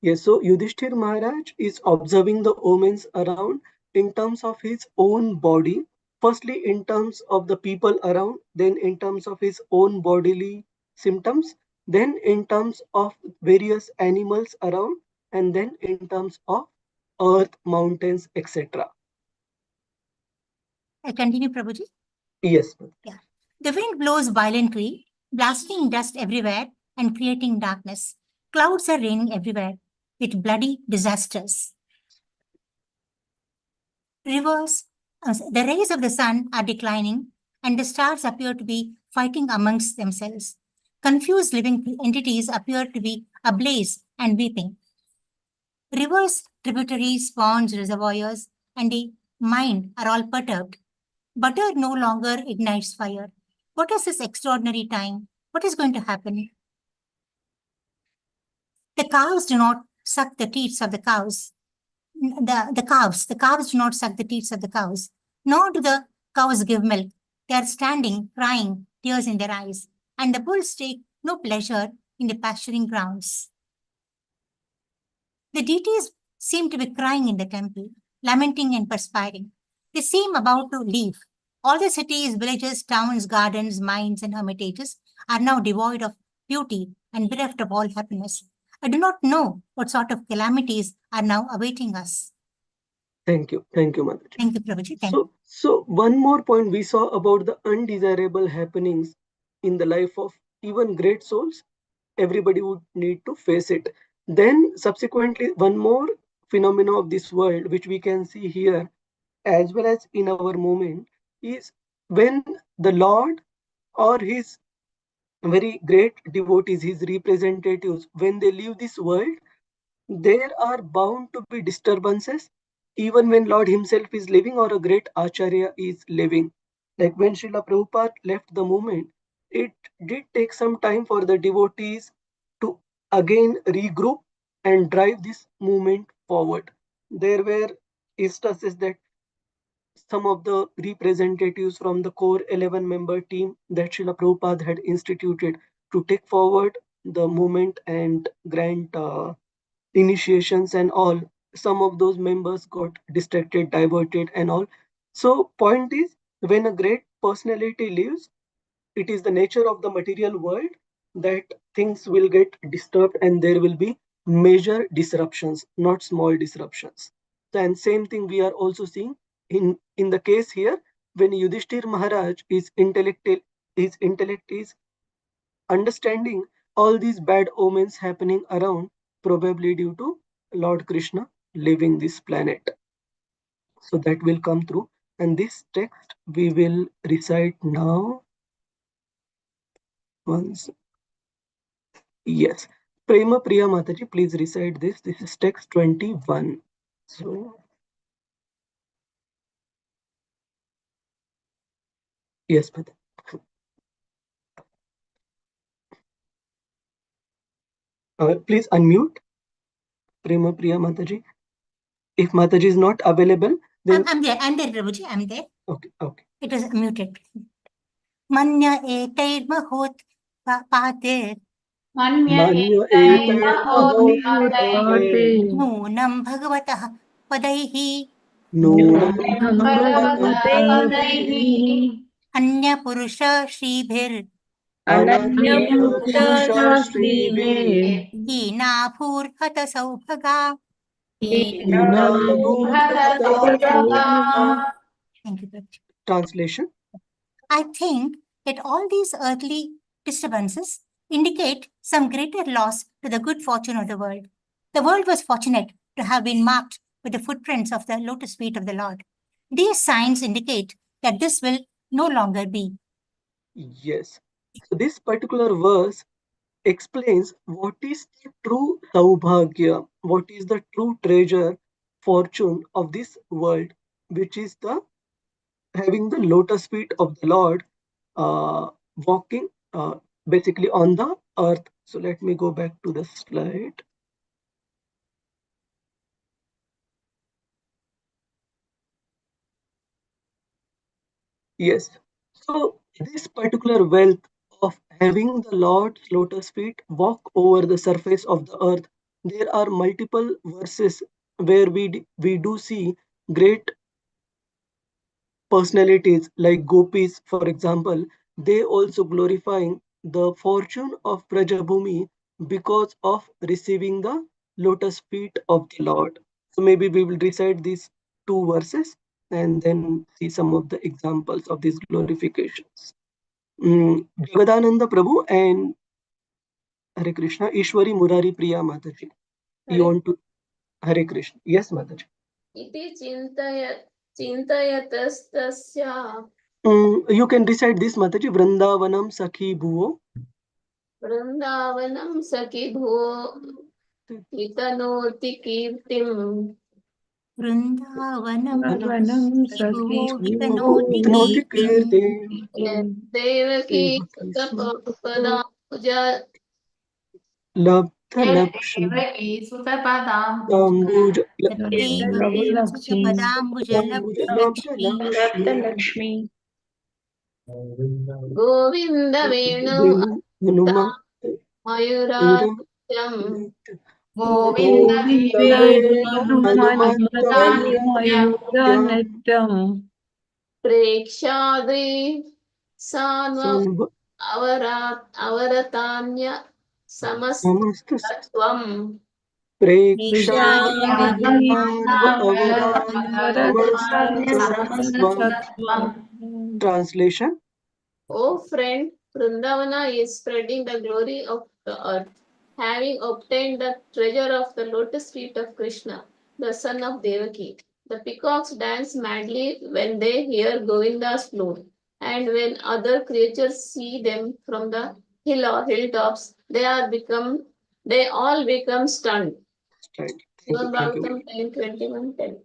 Yes, so Yudhishthir Maharaj is observing the omens around in terms of his own body. Firstly, in terms of the people around, then in terms of his own bodily symptoms, then in terms of various animals around, and then in terms of earth, mountains, etc. I continue, Prabhuji? Yes. Yeah. The wind blows violently, blasting dust everywhere and creating darkness. Clouds are raining everywhere with bloody disasters. The rays of the sun are declining and the stars appear to be fighting amongst themselves. Confused living entities appear to be ablaze and weeping. Rivers, tributaries, ponds, reservoirs, and the mind are all perturbed. Butter no longer ignites fire. What is this extraordinary time? What is going to happen? The calves do not suck the teats of the cows. The calves do not suck the teats of the cows, nor do the cows give milk. They are standing, crying, tears in their eyes, and the bulls take no pleasure in the pasturing grounds. The deities seem to be crying in the temple, lamenting and perspiring. They seem about to leave. All the cities, villages, towns, gardens, mines, and hermitages are now devoid of beauty and bereft of all happiness. I do not know what sort of calamities are now awaiting us. Thank you. Thank you, Mataji. Thank you, Prabhuji. So one more point we saw about the undesirable happenings in the life of even great souls. Everybody would need to face it. Then subsequently, one more phenomena of this world, which we can see here, as well as in our moment, is when the Lord or his very great devotees, his representatives, when they leave this world, there are bound to be disturbances even when Lord himself is living or a great Acharya is living. Like when Srila Prabhupada left the movement, it did take some time for the devotees to again regroup and drive this movement forward. There were instances that some of the representatives from the core 11 member team that Srila Prabhupada had instituted to take forward the movement and grant initiations and all, some of those members got distracted, diverted and all. So point is, when a great personality leaves, it is the nature of the material world that things will get disturbed and there will be major disruptions, not small disruptions. And same thing we are also seeing in the case here, when Yudhishthir Maharaj his intellect is understanding all these bad omens happening around, probably due to Lord Krishna leaving this planet. So that will come through. And this text we will recite now. Once. Yes. Prema Priya Mataji, please recite this. This is text 21. So, yes, Mata. Please unmute Prema Priya Mataji. If Mataji is not available, then I'm there, Prabhuji, I'm there. okay. It was muted. Manya etairmahot pater Manya etairmahot nunam bhagavatah padaihi Nunam Bhagavata anya purusha shribhir Ananya Purusha Shrivir hina bhurhata saubhaga. Thank you, Prabhuji. Translation. I think that all these earthly disturbances indicate some greater loss to the good fortune of the world. The world was fortunate to have been marked with the footprints of the lotus feet of the Lord. These signs indicate that this will no longer be. Yes. So this particular verse explains what is the true saubhagya, what is the true treasure, fortune of this world, which is the having the lotus feet of the Lord walking basically on the earth. So let me go back to the slide. Yes. So this particular wealth of having the Lord's lotus feet walk over the surface of the earth, there are multiple verses where we do see great personalities like gopis, for example, they also glorifying the fortune of Prajabhumi because of receiving the lotus feet of the Lord. So maybe we will recite these two verses and then see some of the examples of these glorifications. Jagadananda Prabhu and Hare Krishna, Ishwari Murari Priya Mataji. You want to Hare Krishna? Yes, Mataji. Iti Chintayatastasya You can recite this, Mataji. Vrindavanam Sakhi Bhuvo. Vrindavanam Sakhi Bhuvo Vitanoti Kirtim Vrindavanam Sakhi Vitanoti Kirtim Devaki Sutapada Puja Labdha Lakshmi Ambuja Lakshmi Govinda Venu Hanuma Mayuratyam Govinda Venu Hanumantam Prekshadri Sanva Avaratanya Samastatvam Translation. O friend, Vrindavana is spreading the glory of the earth, having obtained the treasure of the lotus feet of Krishna, the son of Devaki. The peacocks dance madly when they hear Govinda's flute, and when other creatures see them from the hill or hilltops, they all become stunned. Thank you. Bhagavatam 10:21-10.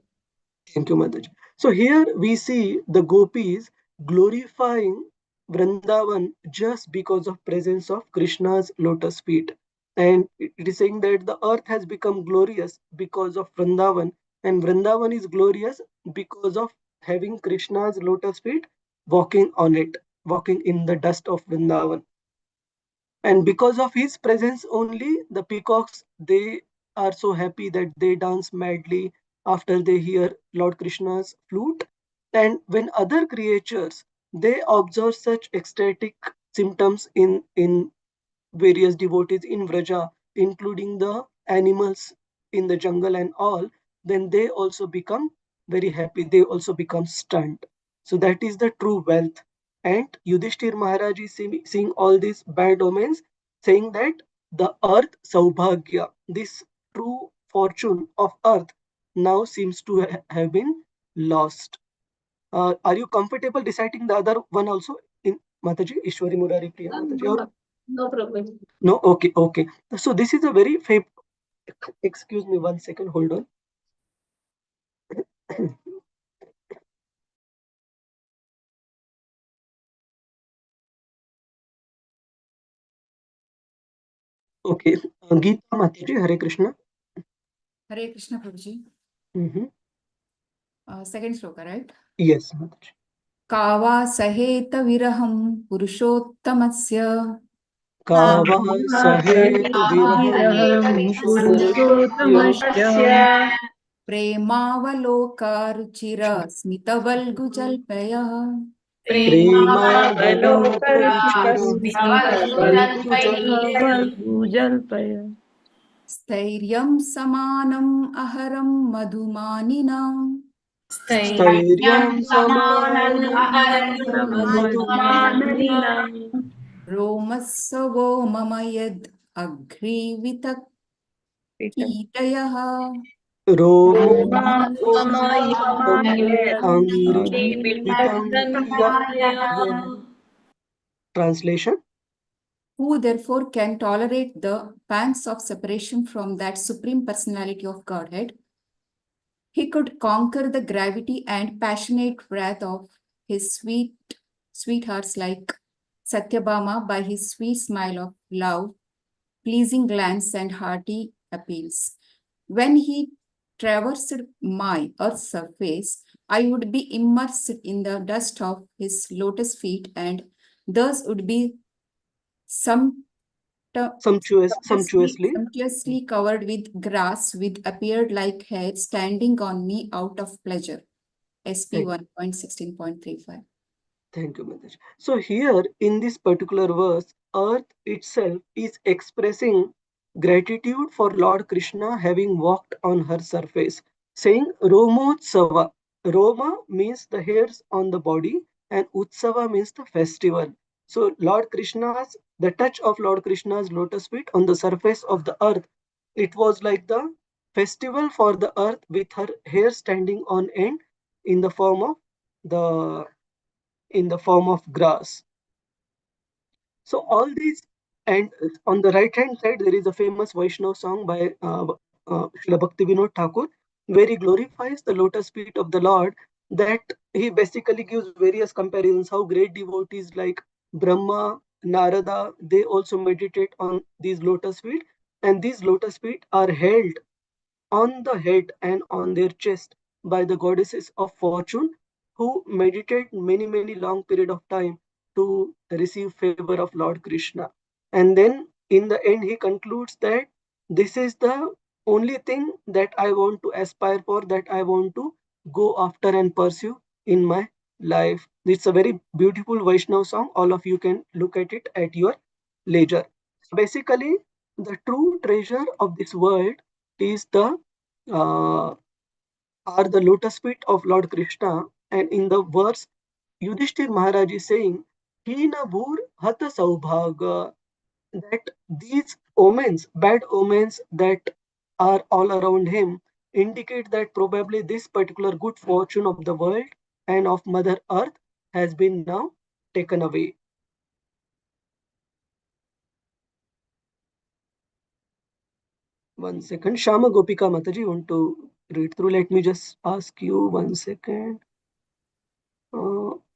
Thank you, Mataji. So here we see the gopis glorifying Vrindavan just because of presence of Krishna's lotus feet. And it is saying that the earth has become glorious because of Vrindavan, and Vrindavan is glorious because of having Krishna's lotus feet walking on it, walking in the dust of Vrindavan. And because of his presence only, the peacocks, they are so happy that they dance madly after they hear Lord Krishna's flute. And when other creatures, they observe such ecstatic symptoms in various devotees in Vraja, including the animals in the jungle and all, then they also become very happy. They also become stunned. So that is the true wealth. And Yudhishthir Maharaj is seeing all these bad omens, saying that the earth Saubhagya, this true fortune of earth, now seems to have been lost. Are you comfortable reciting the other one also in Mataji, Ishwari Murari Priya Mataji? Or No problem. no, okay, okay. So this is a very excuse me 1 second, hold on. Okay, Gita Mataji, Hare Krishna. Hare Krishna, Prabhuji. Mhm. Second sloka, right? Yes, Mataji. Kava saheta viraham purushottamasya Kava sahet Viraham Purushottamasya premavalokaruchira smitavalgujalpayah Valgujalpaya स्थैर्यं समानम् अहरं मधुमानिनां Stairyam samanam madhumanina रोमस्सवो मम यद् अघ्रीवितः कीटयः Romo Translation. Who therefore can tolerate the pangs of separation from that supreme personality of Godhead? He could conquer the gravity and passionate wrath of his sweethearts like Satyabhama by his sweet smile of love, pleasing glance, and hearty appeals. When he traversed my earth's surface, I would be immersed in the dust of his lotus feet and thus would be sumptuously covered with grass, with appeared like hair standing on me out of pleasure. SP 1.16.35. Thank you, Mataji. So here in this particular verse, earth itself is expressing gratitude for Lord Krishna having walked on her surface, saying Romotsava. Roma means the hairs on the body and Utsava means the festival. So the touch of Lord Krishna's lotus feet on the surface of the earth, it was like the festival for the earth with her hair standing on end in the form of the grass. So all these, and on the right hand side there is a famous Vaishnava song by Srila Bhaktivinoda Thakur, where he glorifies the lotus feet of the Lord. That he basically gives various comparisons how great devotees like Brahma, Narada, they also meditate on these lotus feet, and these lotus feet are held on the head and on their chest by the goddesses of fortune, who meditate many long period of time to receive favor of Lord Krishna. And then in the end he concludes that this is the only thing that I want to aspire for, that I want to go after and pursue in my life. It's a very beautiful Vaishnava song. All of you can look at it at your leisure. So basically, the true treasure of this world is are the lotus feet of Lord Krishna. And in the verse, Yudhishthir Maharaj is saying, Hina bhur hata saubhaga, that these omens, bad omens that are all around him, indicate that probably this particular good fortune of the world and of Mother Earth has been now taken away. One second. Shama Gopika Mataji, want to read through. Let me just ask you 1 second.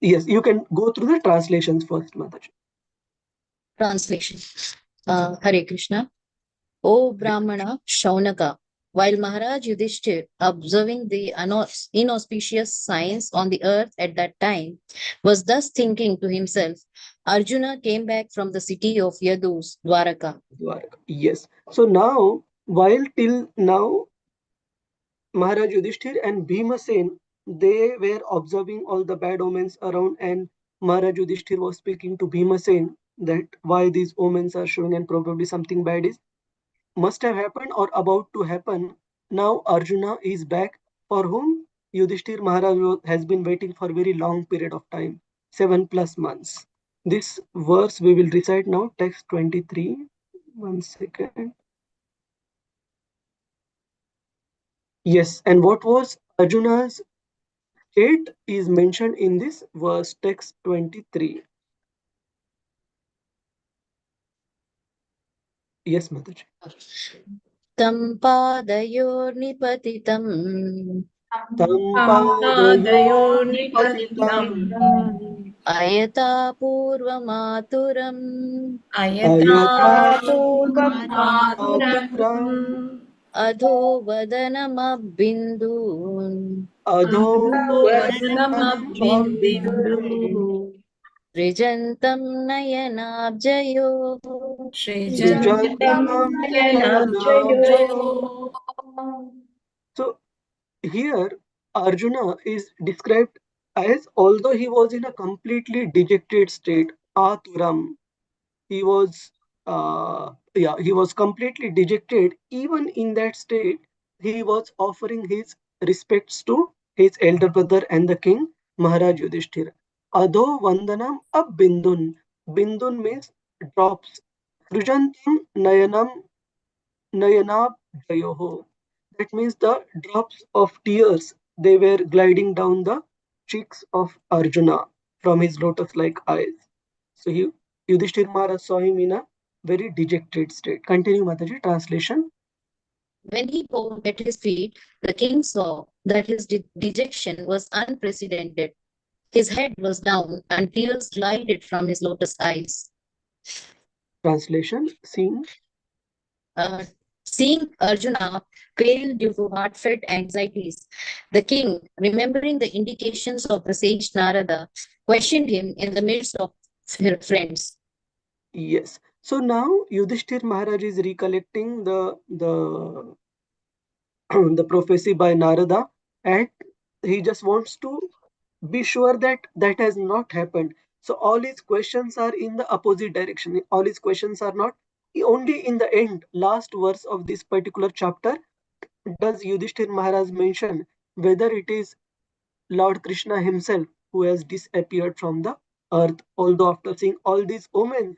Yes, you can go through the translations first, Mataji. Translation. Hare Krishna. O Brahmana Shaunaka, while Maharaj Yudhishthir, observing the inauspicious signs on the earth at that time, was thus thinking to himself, Arjuna came back from the city of Yadus, Dwaraka. Yes. So now, while till now, Maharaj Yudhishthir and Bhimasen, they were observing all the bad omens around, and Maharaj Yudhishthir was speaking to Bhimasen that why these omens are showing and probably something bad is must have happened or about to happen. Now Arjuna is back, for whom Yudhishthir Maharaj has been waiting for a very long period of time, 7+ months. This verse we will recite now, text 23. 1 second. Yes, and what was Arjuna's state is mentioned in this verse, text 23. Yes, Mataji. Tam padayornipatitam Tampadayornipatitam ayata purvamaturam ayatapurvamaturam adho vadanamabindu adho Rijantam nayanabjayo So here Arjuna is described as, although he was in a completely dejected state, aturam, he was he was completely dejected. Even in that state, he was offering his respects to his elder brother and the king Maharaj Yudhishthira. Adho vandanam abindun. Bindun means drops. Srujantam nayanam nayanab jayoho. That means the drops of tears, they were gliding down the cheeks of Arjuna from his lotus-like eyes. So Yudhishthir Maharaj saw him in a very dejected state. Continue, Mataji, translation. When he bowed at his feet, the king saw that his dejection was unprecedented. His head was down and tears glided from his lotus eyes. Translation, seeing Arjuna pale due to heartfelt anxieties, the king, remembering the indications of the sage Narada, questioned him in the midst of friends. Yes. So now Yudhishthir Maharaj is recollecting the the prophecy by Narada, and he just wants to be sure that that has not happened. So all his questions are in the opposite direction. All his questions are not only in the end, last verse of this particular chapter, does Yudhishthir Maharaj mention whether it is Lord Krishna himself who has disappeared from the earth, although after seeing all these omens,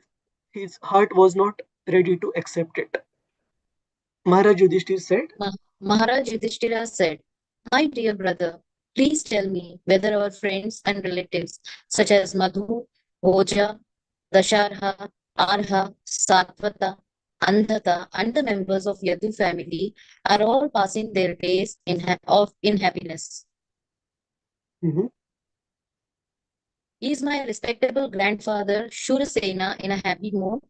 his heart was not ready to accept it. Maharaj Yudhishthir said, Maharaj Yudhishthira said, my dear brother, please tell me whether our friends and relatives such as Madhu, Bhoja, Dasharha, Arha, Satvata, Andhata, and the members of Yadu family are all passing their days in happiness. Is my respectable grandfather Shurasena in a happy mood?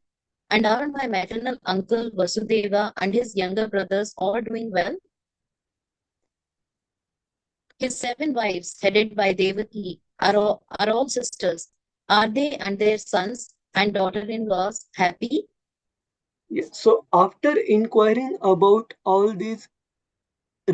And are my maternal uncle Vasudeva and his younger brothers all doing well? His 7 wives, headed by Devaki, are all sisters. Are they and their sons and daughter-in-laws happy? Yes. So after inquiring about all these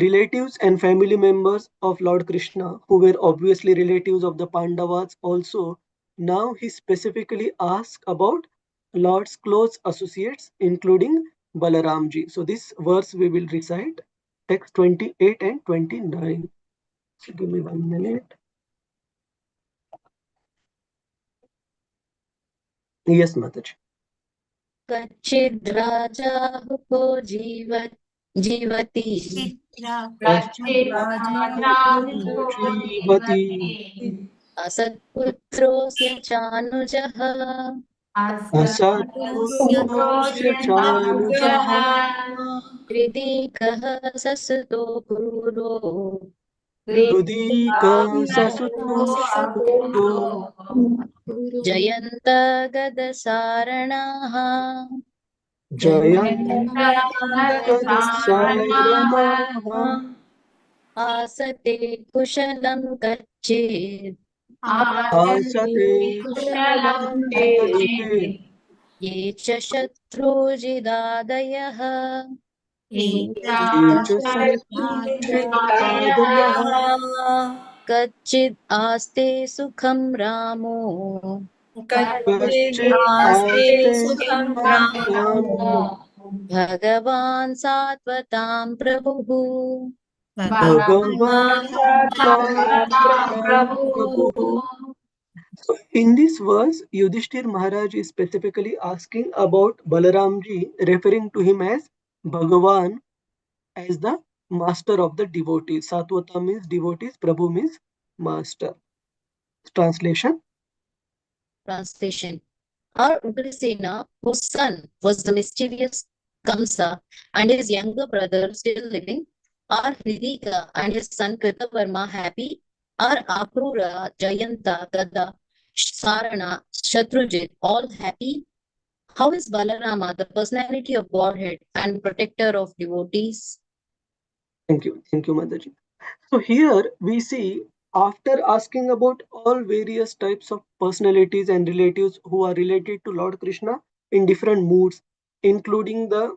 relatives and family members of Lord Krishna, who were obviously relatives of the Pandavas also, now he specifically asked about Lord's close associates, including Balaramji. So this verse we will recite, text 28 and 29. So give me 1 minute. Yes, Mataji. Kachid Raja Huko Jivati Asatputrosya Chanujaha हृदिकः ससुतो पुरो हृदीक ससुतो जयन्त गदसारणाः जयन्तगदसारणाः आसते कुशलं कच्चित् आसते कुशलं कच्चित् ये च शत्रुजिदादयः ये च शत्रुजिदादयः कच्चिद् आस्ते सुखं रामो कच्चित् आस्ते सुखं रामो भगवान् सात्वतां प्रभुः भगवान् सात्वतां प्रभुः. So in this verse, Yudhishthir Maharaj is specifically asking about Balaramji, referring to him as Bhagavan, as the master of the devotees. Satvata means devotees, Prabhu means master. Translation. Our Ugrasena, whose son was the mischievous Kamsa, and his younger brother still living, are Hridika and his son Kritavarma happy? Are Akrura, Jayanta, Gada, Sarana, Shatrujit all happy? How is Balarama, the personality of Godhead and protector of devotees? Thank you, Mataji. So here we see, after asking about all various types of personalities and relatives who are related to Lord Krishna in different moods, including the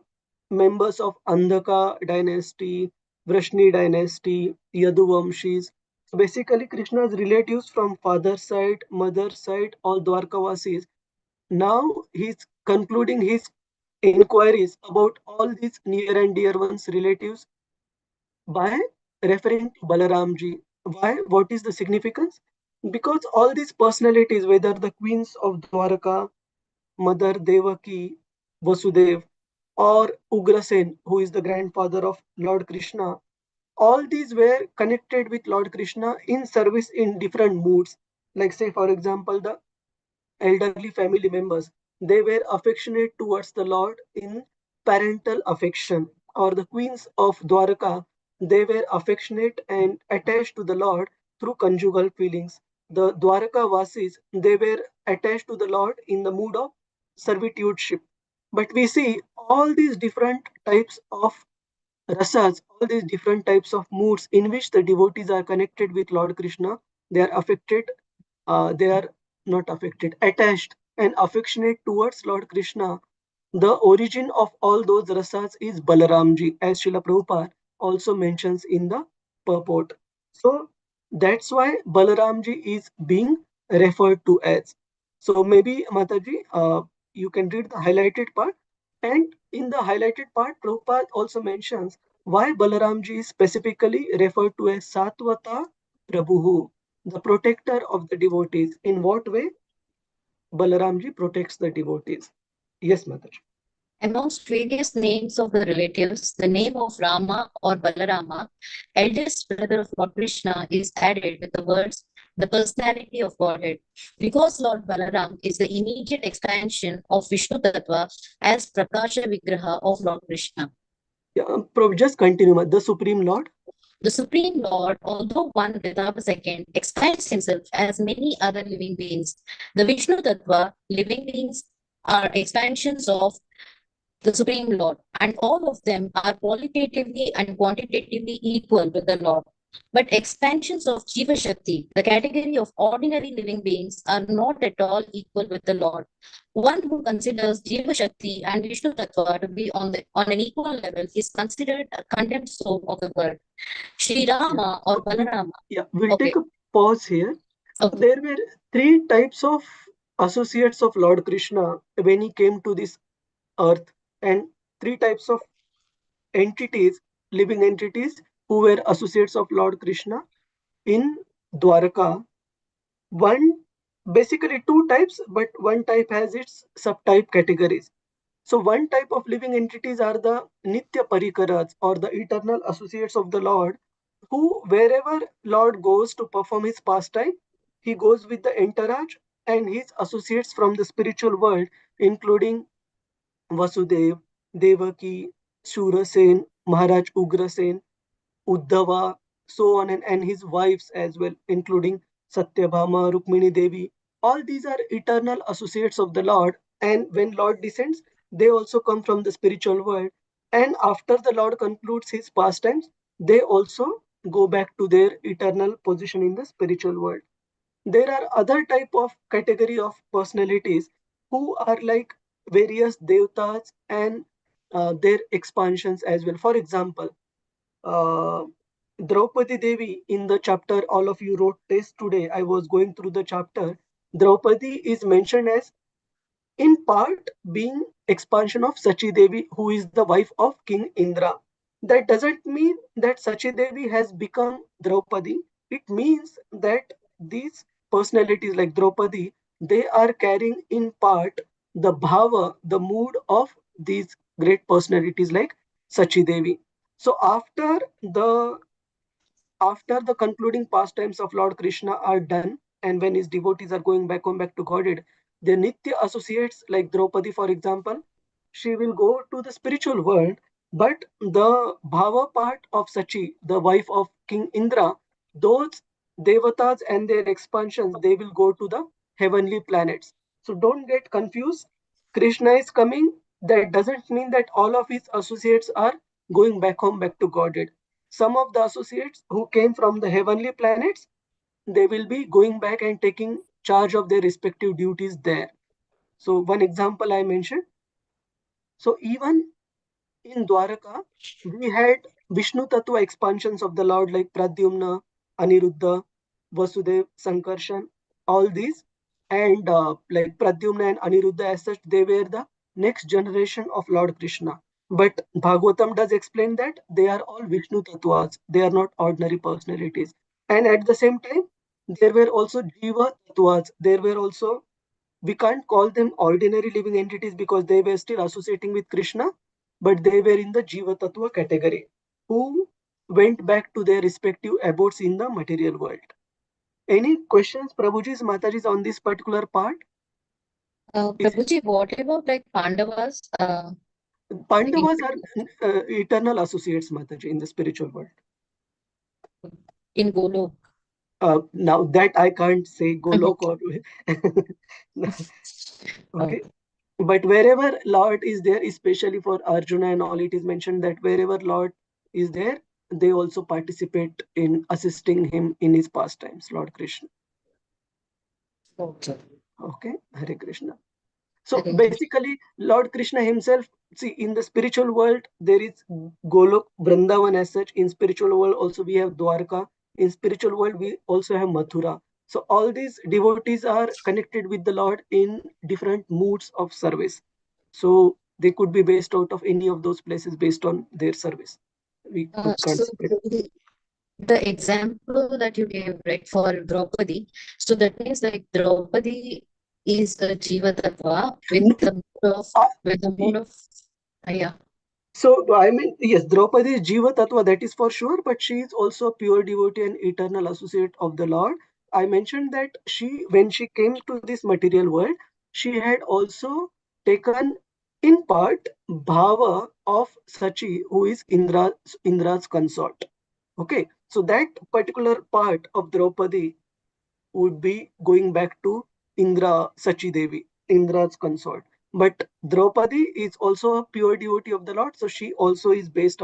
members of Andhaka dynasty, Vrashni dynasty, Yaduvamshis. So basically Krishna's relatives from father's side, mother's side, all Dwarkavasis. Now he's concluding his inquiries about all these near and dear ones relatives by referring to Balaramji. Why? What is the significance? Because all these personalities, whether the queens of Dwaraka, Mother Devaki, Vasudev, or Ugrasen, who is the grandfather of Lord Krishna, all these were connected with Lord Krishna in service in different moods. Like say, for example, the elderly family members, they were affectionate towards the Lord in parental affection, or the queens of Dwaraka, they were affectionate and attached to the Lord through conjugal feelings. The Dwaraka Vasis, they were attached to the Lord in the mood of servitudeship. But we see all these different types of rasas, all these different types of moods in which the devotees are connected with Lord Krishna, they are affected, they are not affected, attached and affectionate towards Lord Krishna. The origin of all those rasas is Balaramji, as Srila Prabhupada also mentions in the purport. So that's why Balaramji is being referred to as. So maybe Mataji, you can read the highlighted part. And in the highlighted part, Prabhupada also mentions why Balaramji is specifically referred to as Satvata Prabhuhu, the protector of the devotees. In what way Balaramji protects the devotees? Yes, Mataji. Amongst various names of the relatives, the name of Rama or Balarama, eldest brother of Lord Krishna, is added with the words, the personality of Godhead. Because Lord Balaram is the immediate expansion of Vishnu Tattva as Prakasha Vigraha of Lord Krishna. Yeah, just continue. The Supreme Lord. The Supreme Lord, although one without a second, expands himself as many other living beings. The Vishnu Tattva, living beings, are expansions of the Supreme Lord, and all of them are qualitatively and quantitatively equal with the Lord. But expansions of Jiva Shakti, the category of ordinary living beings, are not at all equal with the Lord. One who considers Jiva Shakti and Vishnu Tattva to be on an equal level is considered a condemned soul of the world. Sri Rama or Balarama. Yeah, we'll take a pause here. There were three types of associates of Lord Krishna when he came to this earth, and three types of entities, living entities, who were associates of Lord Krishna in Dwaraka. One, basically two types, but one type has its subtype categories. So one type of living entities are the Nitya Parikaras, or the eternal associates of the Lord, who wherever Lord goes to perform his pastime, he goes with the entourage and his associates from the spiritual world, including Vasudev, Devaki, Shurasen, Maharaj Ugrasen, Uddhava, so on, and his wives as well, including Satyabhama, Rukmini Devi. All these are eternal associates of the Lord. And when Lord descends, they also come from the spiritual world. And after the Lord concludes his pastimes, they also go back to their eternal position in the spiritual world. There are other type of category of personalities who are like various devatas and their expansions as well. For example, uh, Draupadi Devi in the chapter all of you wrote this today. I was going through the chapter. Draupadi is mentioned as in part being expansion of Sachi Devi, who is the wife of King Indra. That doesn't mean that Sachi Devi has become Draupadi. It means that these personalities like Draupadi, they are carrying in part the bhava, the mood of these great personalities like Sachi Devi. So after the concluding pastimes of Lord Krishna are done, and when his devotees are going back home back to Godhead, their Nitya associates like Draupadi, for example, she will go to the spiritual world, but the Bhava part of Sachi, the wife of King Indra, those devatas and their expansions, they will go to the heavenly planets. So don't get confused. Krishna is coming. That doesn't mean that all of his associates are going back home back to Godhead. Some of the associates who came from the heavenly planets, they will be going back and taking charge of their respective duties there. So one example I mentioned. So even in Dwaraka, we had Vishnu Tattva expansions of the Lord like Pradyumna, Aniruddha, Vasudev, Sankarshan, all these. And like Pradyumna and Aniruddha as such, they were the next generation of Lord Krishna. But Bhagavatam does explain that they are all Vishnu Tattvas. They are not ordinary personalities. And at the same time, there were also Jiva Tattvas. There were also, we can't call them ordinary living entities because they were still associating with Krishna, but they were in the Jiva Tattva category, who went back to their respective abodes in the material world. Any questions, Prabhuji's, Mataji's, on this particular part? Prabhuji, what about like Pandavas? Pandavas are eternal associates, Mataji, in the spiritual world. In Golok. Now that I can't say Golok or okay. But wherever Lord is there, especially for Arjuna and all, it is mentioned that wherever Lord is there, they also participate in assisting him in his pastimes, Lord Krishna. Okay. Okay, Hare Krishna. So basically, Lord Krishna himself, see, in the spiritual world, there is Golok, Vrindavan as such. In spiritual world, also we have Dwarka. In spiritual world, we also have Mathura. So all these devotees are connected with the Lord in different moods of service. So they could be based out of any of those places based on their service. We can't So the example that you gave, right, for Draupadi, so that means like Draupadi is a Jiva Tattva with the mood of yeah. So, I mean, yes, Draupadi is Jiva Tattva, that is for sure, but she is also a pure devotee and eternal associate of the Lord. I mentioned that when she came to this material world, she had also taken in part Bhava of Sachi, who is Indra's consort. Okay, so that particular part of Draupadi would be going back to Indra Sachi Devi, Indra's consort. But Draupadi is also a pure devotee of the Lord, so she also is based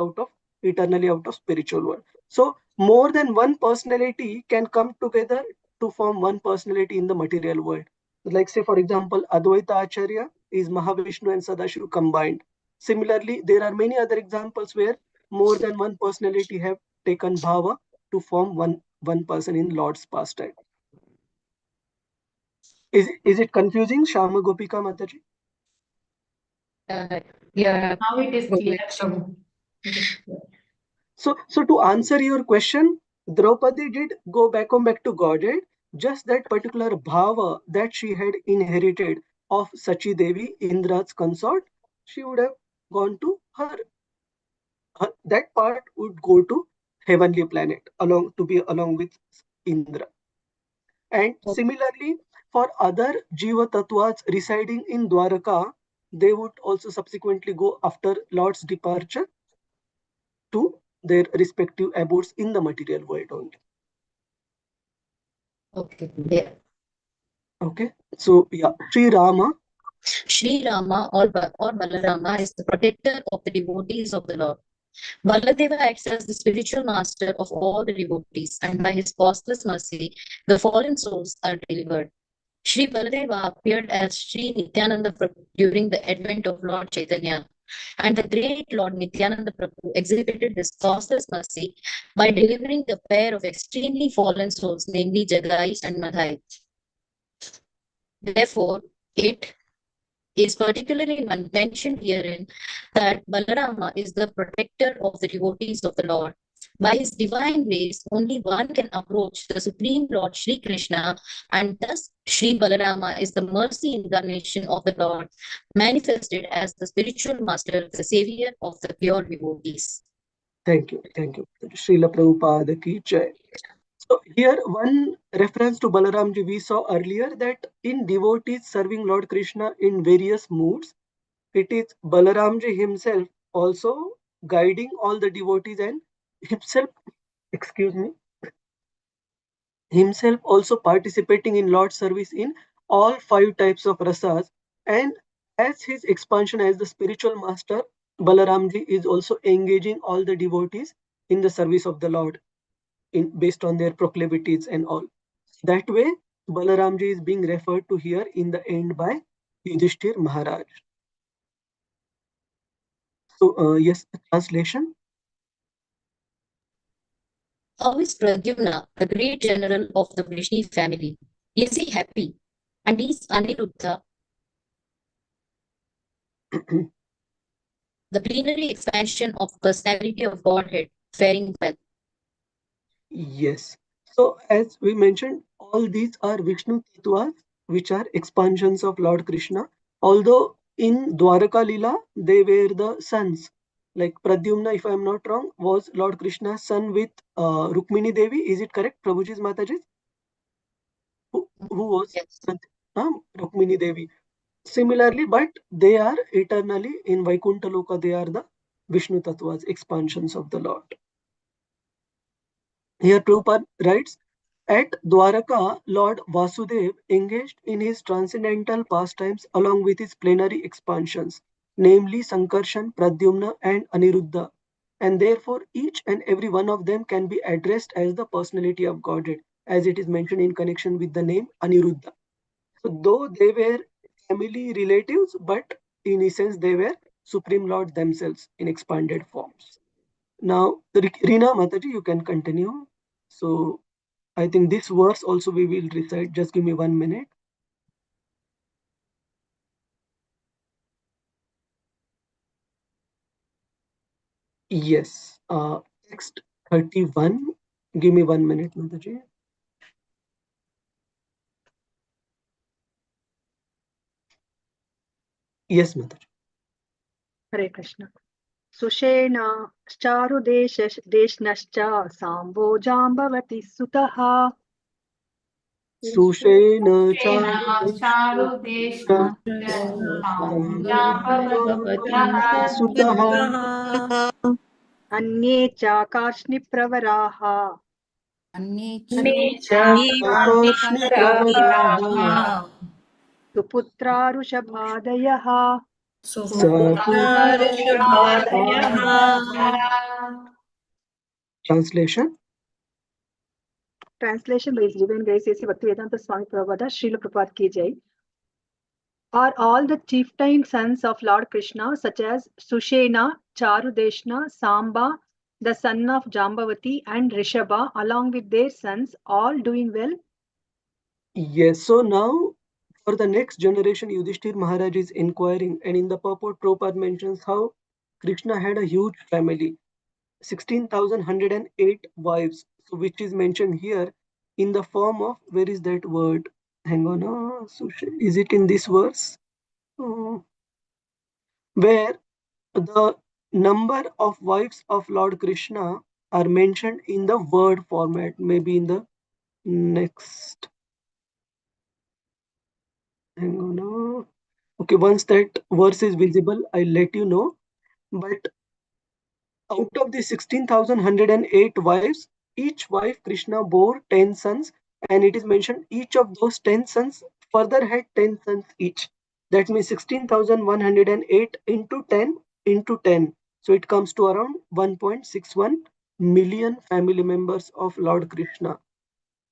eternally out of spiritual world. So more than one personality can come together to form one personality in the material world. Like say for example, Advaita Acharya is Mahavishnu and Sadashiv combined. Similarly, there are many other examples where more than one personality have taken bhava to form one person in Lord's pastime. Is it confusing, Shama Gopika Mataji? Yeah. Now it is clear, Prabhu. So to answer your question, Draupadi did go back to Godhead. Just that particular bhava that she had inherited of Sachi Devi, Indra's consort, she would have gone to her. That part would go to heavenly planet along with Indra. And similarly, for other Jiva Tattvas residing in Dwaraka, they would also subsequently go after Lord's departure to their respective abodes in the material world only. Okay, yeah. Okay, so yeah, Sri Rama. Sri Rama or Balarama is the protector of the devotees of the Lord. Baladeva acts as the spiritual master of all the devotees, and by his causeless mercy, the fallen souls are delivered. Sri Baladeva appeared as Sri Nityananda Prabhu during the advent of Lord Chaitanya, and the great Lord Nityananda Prabhu exhibited his causeless mercy by delivering the pair of extremely fallen souls, namely Jagai and Madhai. Therefore, it is particularly mentioned herein that Balarama is the protector of the devotees of the Lord. By his divine grace, only one can approach the Supreme Lord Sri Krishna, and thus Sri Balarama is the mercy incarnation of the Lord, manifested as the spiritual master, the savior of the pure devotees. Thank you. Srila Prabhupada ki jai. So here one reference to Balaramji we saw earlier that in devotees serving Lord Krishna in various moods, it is Balaramji himself also guiding all the devotees and himself, himself also participating in Lord's service in all 5 types of rasas, and as his expansion as the spiritual master, Balaramji is also engaging all the devotees in the service of the Lord based on their proclivities and all. That way, Balaramji is being referred to here in the end by Yudhishthir Maharaj. So, yes, translation. How is Pradyumna, the great general of the Vrishni family? Is he happy? And is Aniruddha, the plenary expansion of personality of Godhead, faring well? Yes. So, as we mentioned, all these are Vishnu Tattvas, which are expansions of Lord Krishna. Although in Dwaraka Lila, they were the sons. Like Pradyumna, if I am not wrong, was Lord Krishna's son with Rukmini Devi. Is it correct, Prabhuji's Mataji? Who was Yes. Rukmini Devi? Similarly, but they are eternally in Vaikuntha Loka, they are the Vishnu Tattvas, expansions of the Lord. Here Prabhupada writes, at Dwaraka, Lord Vasudev engaged in his transcendental pastimes along with his plenary expansions, namely Sankarshan, Pradyumna and Aniruddha. And therefore, each and every one of them can be addressed as the personality of Godhead, as it is mentioned in connection with the name Aniruddha. So though they were family relatives, but in essence they were Supreme Lord themselves in expanded forms. Now, Reena Mataji, you can continue. So I think this verse also we will recite. Just give me 1 minute. Yes, text 31. Give me 1 minute, Mataji. Yes, Mataji. Hare Krishna. Sushena charu deshnascha sambo jambavati sutaha. Sushena Charu Deshna Sutaha Anye cha karshni pravaraha. Suputra rushabhadayaha. Translation. Translation by His Divine Grace A.C. Bhaktivedanta Swami Prabhupada, Srila Prabhupada ki jai. Are all the chieftain sons of Lord Krishna, such as Sushena, Charudeshna, Samba, the son of Jambavati, and Rishabha, along with their sons, all doing well? Yes, so now for the next generation, Yudhishthir Maharaj is inquiring, and in the purport, Prabhupada mentions how Krishna had a huge family, 16,108 wives, so which is mentioned here in the form of, where is that word? Hang on, is it in this verse? Where the number of wives of Lord Krishna are mentioned in the word format, maybe in the next. Hang on. Okay, once that verse is visible, I'll let you know. But out of the 16,108 wives, each wife Krishna bore 10 sons, and it is mentioned each of those 10 sons further had 10 sons each. That means 16,108 into 10 into 10. So it comes to around 1.61 million family members of Lord Krishna.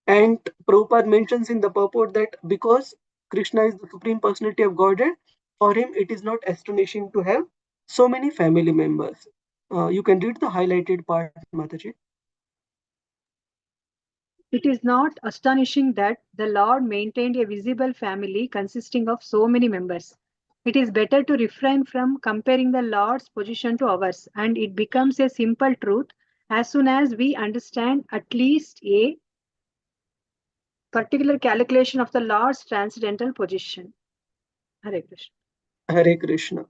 And Prabhupada mentions in the purport that because Krishna is the Supreme Personality of Godhead, for him it is not astonishing to have so many family members. You can read the highlighted part, Mataji. It is not astonishing that the Lord maintained a visible family consisting of so many members. It is better to refrain from comparing the Lord's position to ours, and it becomes a simple truth as soon as we understand at least a particular calculation of the Lord's transcendental position. Hare Krishna. Hare Krishna.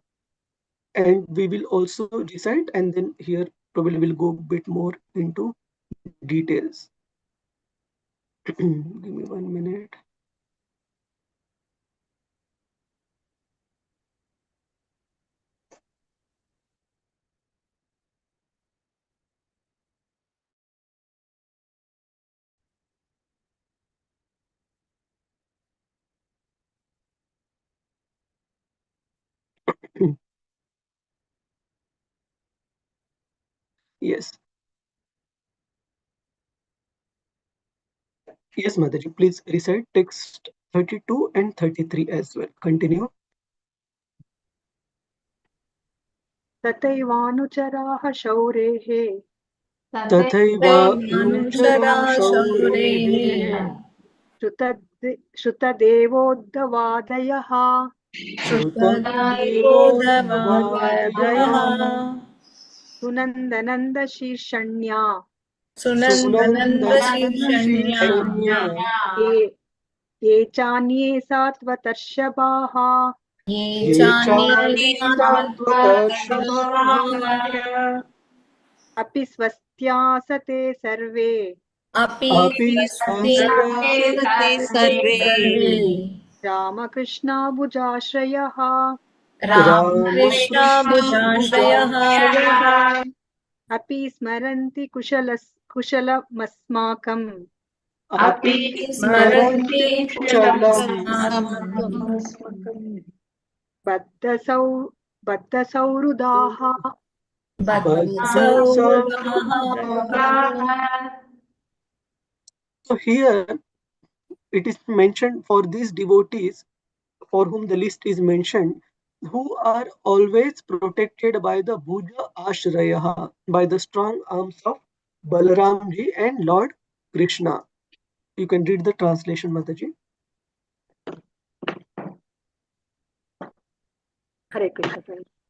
And we will also recite, and then here probably we'll go a bit more into details. Give me 1 minute. Yes. Yes, Mataji, please recite text 32 and 33 as well. Continue. तथैवानुचराः शौरेः तथैवानुचरा शौरेः श्रुतदेवोद्धवादयः श्रुतदेवोद्धवादयः सुनन्दनन्दशीर्षण्या सुनन्दनन्दशीर्षण्या ये चान्ये सात्वतर्षभाः ये चान्ये सात्वतर्षभाः अपि स्वस्त्यासते सर्वे अपि स्वस्यासते सर्वे रामकृष्णाबुजाश्रयः रामकृष्णाबुजाश्रयः अपि स्मरन्ति कुशलमस्माकम् अपि स्मरन्ति कुशलम् बद्धसौहृदाः So here it is mentioned for these devotees for whom the list is mentioned, who are always protected by the Bhuja Ashrayaha, by the strong arms of Balaramji and Lord Krishna. You can read the translation, Mataji. Hare Krishna.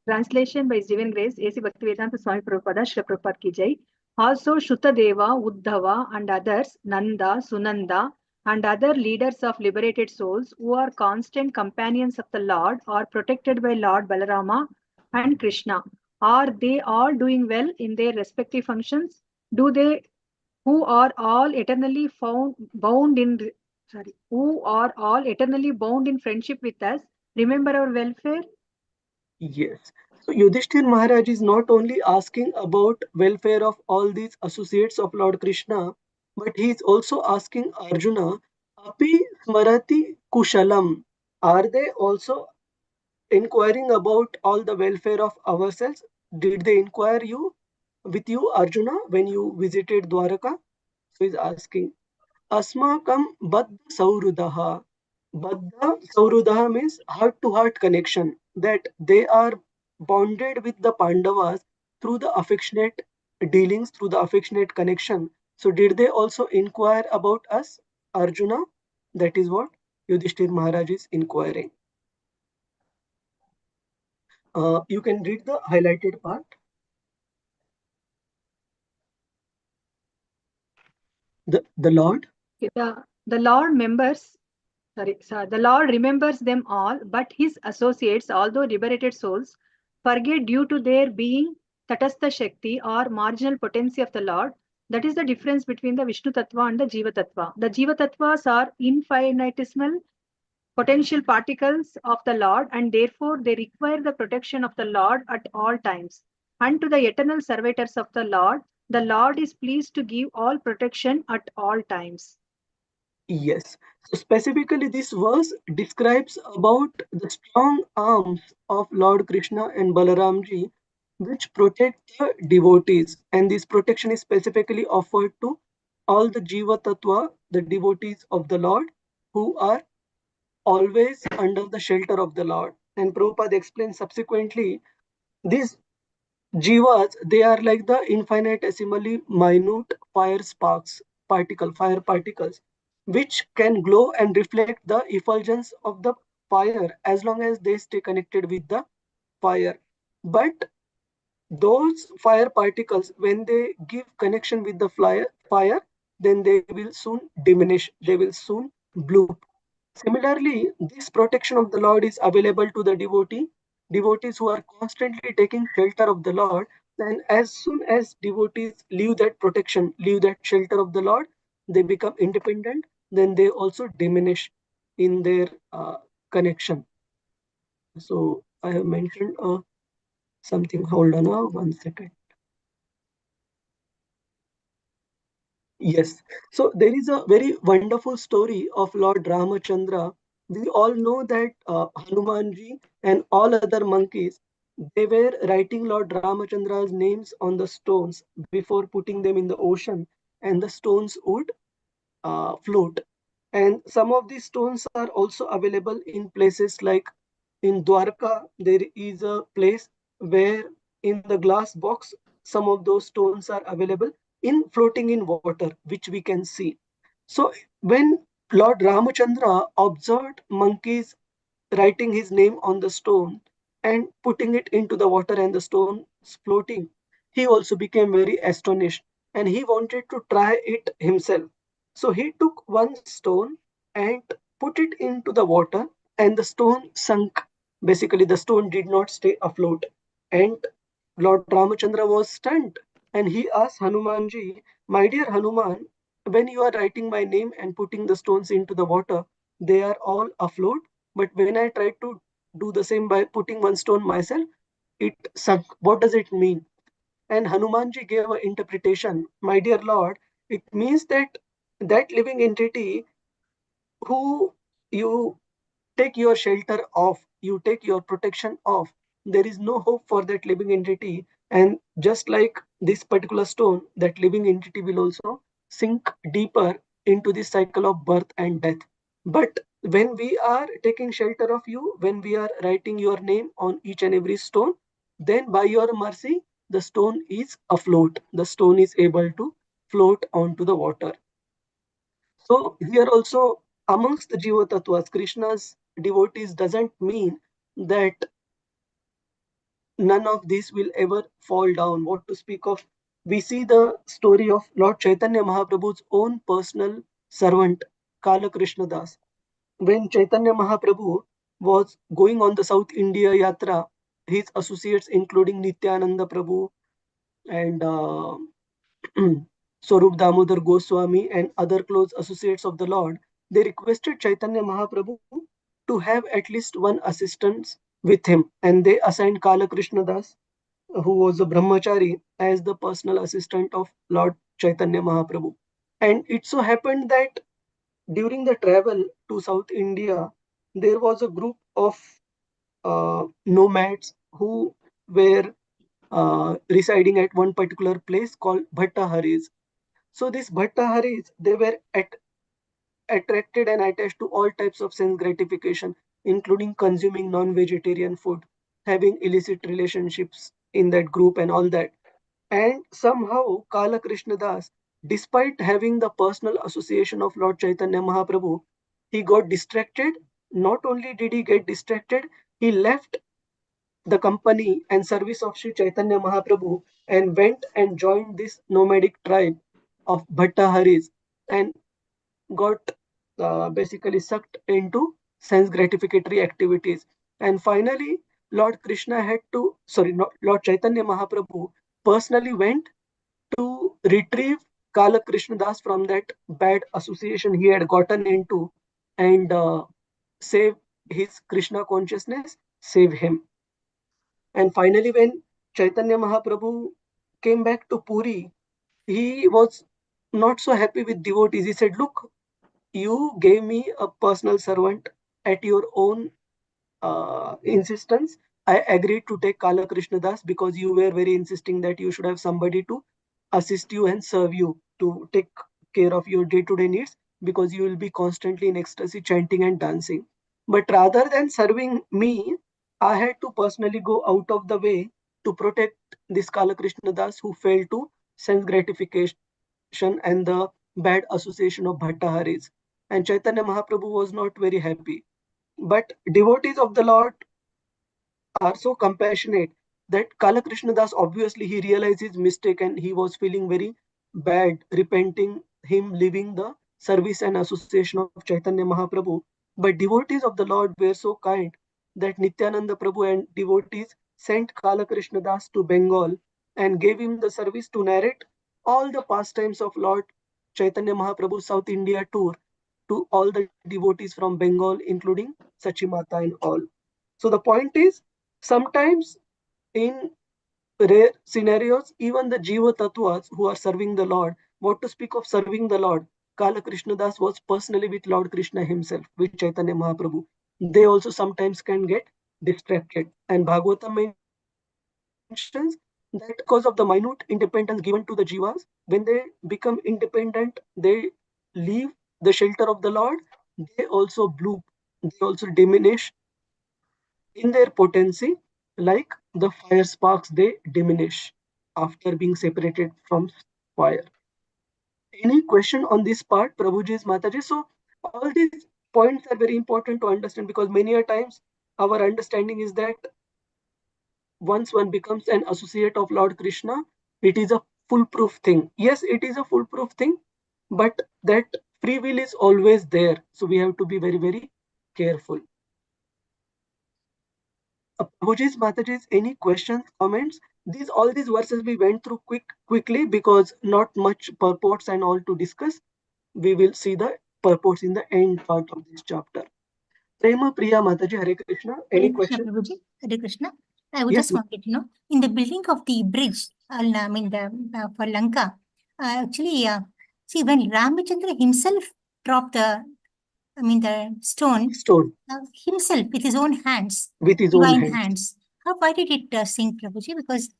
Translation by His Divine Grace, A.C. Bhaktivedanta Swami Prabhupada, Srila Prabhupada Ki Jai. Also Shrutadeva, Uddhava and others, Nanda, Sunanda and other leaders of liberated souls who are constant companions of the Lord are protected by Lord Balarama and Krishna. Are they all doing well in their respective functions? Who are all eternally bound in friendship with us, remember our welfare? Yes. So Yudhishthir Maharaj is not only asking about welfare of all these associates of Lord Krishna, but he is also asking Arjuna, Api Smarati Kushalam. Are they also inquiring about all the welfare of ourselves? Did they inquire with you, Arjuna, when you visited Dwaraka? So he's asking, Asmakam Baddha Saurudaha. Baddha Saurudaha means heart-to-heart connection, that they are bonded with the Pandavas through the affectionate dealings, through the affectionate connection. So did they also inquire about us, Arjuna? That is what Yudhishthir Maharaj is inquiring. You can read the highlighted part. The Lord? The Lord the Lord remembers them all, but his associates, although liberated souls, forget due to their being Tatastha Shakti or marginal potency of the Lord. That is the difference between the Vishnu Tattva and the Jiva Tattva. The Jiva Tattvas are infinitesimal potential particles of the Lord, and therefore they require the protection of the Lord at all times. And to the eternal servitors of the Lord is pleased to give all protection at all times. Yes. So specifically, this verse describes about the strong arms of Lord Krishna and Balaramji, which protect the devotees. And this protection is specifically offered to all the Jiva Tattva, the devotees of the Lord, who are always under the shelter of the Lord. And Prabhupada explains subsequently, these Jivas, they are like the infinitesimally minute fire particles, which can glow and reflect the effulgence of the fire as long as they stay connected with the fire. But those fire particles, when they give connection with the fire, then they will soon diminish, they will soon bloop. Similarly, this protection of the Lord is available to the devotees who are constantly taking shelter of the Lord. And as soon as devotees leave that protection, leave that shelter of the Lord, they become independent, then they also diminish in their connection. So I have mentioned something. Hold on 1 second. Yes. So there is a very wonderful story of Lord Ramachandra. We all know that Hanumanji and all other monkeys, they were writing Lord Ramachandra's names on the stones before putting them in the ocean, and the stones would float. And some of these stones are also available in places like in Dwarka. There is a place where in the glass box, some of those stones are available in floating in water, which we can see. So when Lord Ramachandra observed monkeys writing his name on the stone and putting it into the water and the stone floating, he also became very astonished and he wanted to try it himself. So he took one stone and put it into the water, and the stone sunk. Basically, the stone did not stay afloat. And Lord Ramachandra was stunned and he asked Hanumanji, "My dear Hanuman, when you are writing my name and putting the stones into the water, they are all afloat. But when I tried to do the same by putting one stone myself, it sunk. What does it mean?" And Hanumanji gave an interpretation. "My dear Lord, it means that that living entity who you take your shelter off, you take your protection off, there is no hope for that living entity. And just like this particular stone, that living entity will also sink deeper into the cycle of birth and death. But when we are taking shelter of you, when we are writing your name on each and every stone, then by your mercy, the stone is afloat. The stone is able to float onto the water. So here also amongst the Jiva Tattvas, Krishna's devotees doesn't mean that none of this will ever fall down. What to speak of? We see the story of Lord Chaitanya Mahaprabhu's own personal servant, Kala Krishna Das. When Chaitanya Mahaprabhu was going on the South India Yatra, his associates including Nityananda Prabhu and Swarup Damodar Goswami and other close associates of the Lord, they requested Chaitanya Mahaprabhu to have at least one assistant with him, and they assigned Kala Krishna Das, who was a brahmachari, as the personal assistant of Lord Chaitanya Mahaprabhu. And it so happened that during the travel to South India, there was a group of nomads who were residing at one particular place called Bhattaharis. So these Bhattaharis, they were attracted and attached to all types of sense gratification, including consuming non-vegetarian food, having illicit relationships in that group and all that. And somehow Kala Krishna Das, despite having the personal association of Lord Chaitanya Mahaprabhu, he got distracted. Not only did he get distracted, he left the company and service of Sri Chaitanya Mahaprabhu and went and joined this nomadic tribe of Bhattaharis and got basically sucked into sense gratificatory activities. And finally, Lord Krishna had to, sorry, not, Lord Chaitanya Mahaprabhu personally went to retrieve Kala Krishna Das from that bad association he had gotten into and save his Krishna consciousness, save him. And finally, when Chaitanya Mahaprabhu came back to Puri, he was not so happy with devotees. He said, look, you gave me a personal servant at your own insistence. I agreed to take Kala Krishna Das because you were very insisting that you should have somebody to assist you and serve you, to take care of your day-to-day needs, because you will be constantly in ecstasy, chanting and dancing. But rather than serving me, I had to personally go out of the way to protect this Kala Krishna Das who failed to sense gratification and the bad association of Bhattaharis. And Chaitanya Mahaprabhu was not very happy. But devotees of the Lord are so compassionate that Kala Krishna Das, obviously he realized his mistake and he was feeling very bad, repenting him leaving the service and association of Chaitanya Mahaprabhu. But devotees of the Lord were so kind that Nityananda Prabhu and devotees sent Kala Krishna Das to Bengal and gave him the service to narrate all the pastimes of Lord Chaitanya Mahaprabhu South India tour to all the devotees from Bengal, including Sachimata and all. So the point is, sometimes in rare scenarios, even the Jiva Tattvas who are serving the Lord, what to speak of serving the Lord, Kala Krishna Das was personally with Lord Krishna himself, with Chaitanya Mahaprabhu. They also sometimes can get distracted. And Bhagavatam mentions that because of the minute independence given to the Jivas, when they become independent, they leave the shelter of the Lord, they also bloom, they also diminish in their potency, like the fire sparks, they diminish after being separated from fire. Any question on this part, Prabhuji's Mataji? So all these points are very important to understand, because many a times our understanding is that once one becomes an associate of Lord Krishna, it is a foolproof thing. Yes, it is a foolproof thing, but that free will is always there. So we have to be very, very careful. Prabhuji's, Mataji's, any questions, comments? All these verses we went through quickly because not much purports and all to discuss. We will see the purports in the end part of this chapter. Prema Priya Mataji, Hare Krishna. Any question? Prabhuji, Hare Krishna. I would Yes, just wanted to know, in the building of the bridge, I mean, for Lanka, actually, see, when Ramachandra himself dropped the stone himself with his own hands, with his own divine hands. Why did it sink, Prabhuji? Because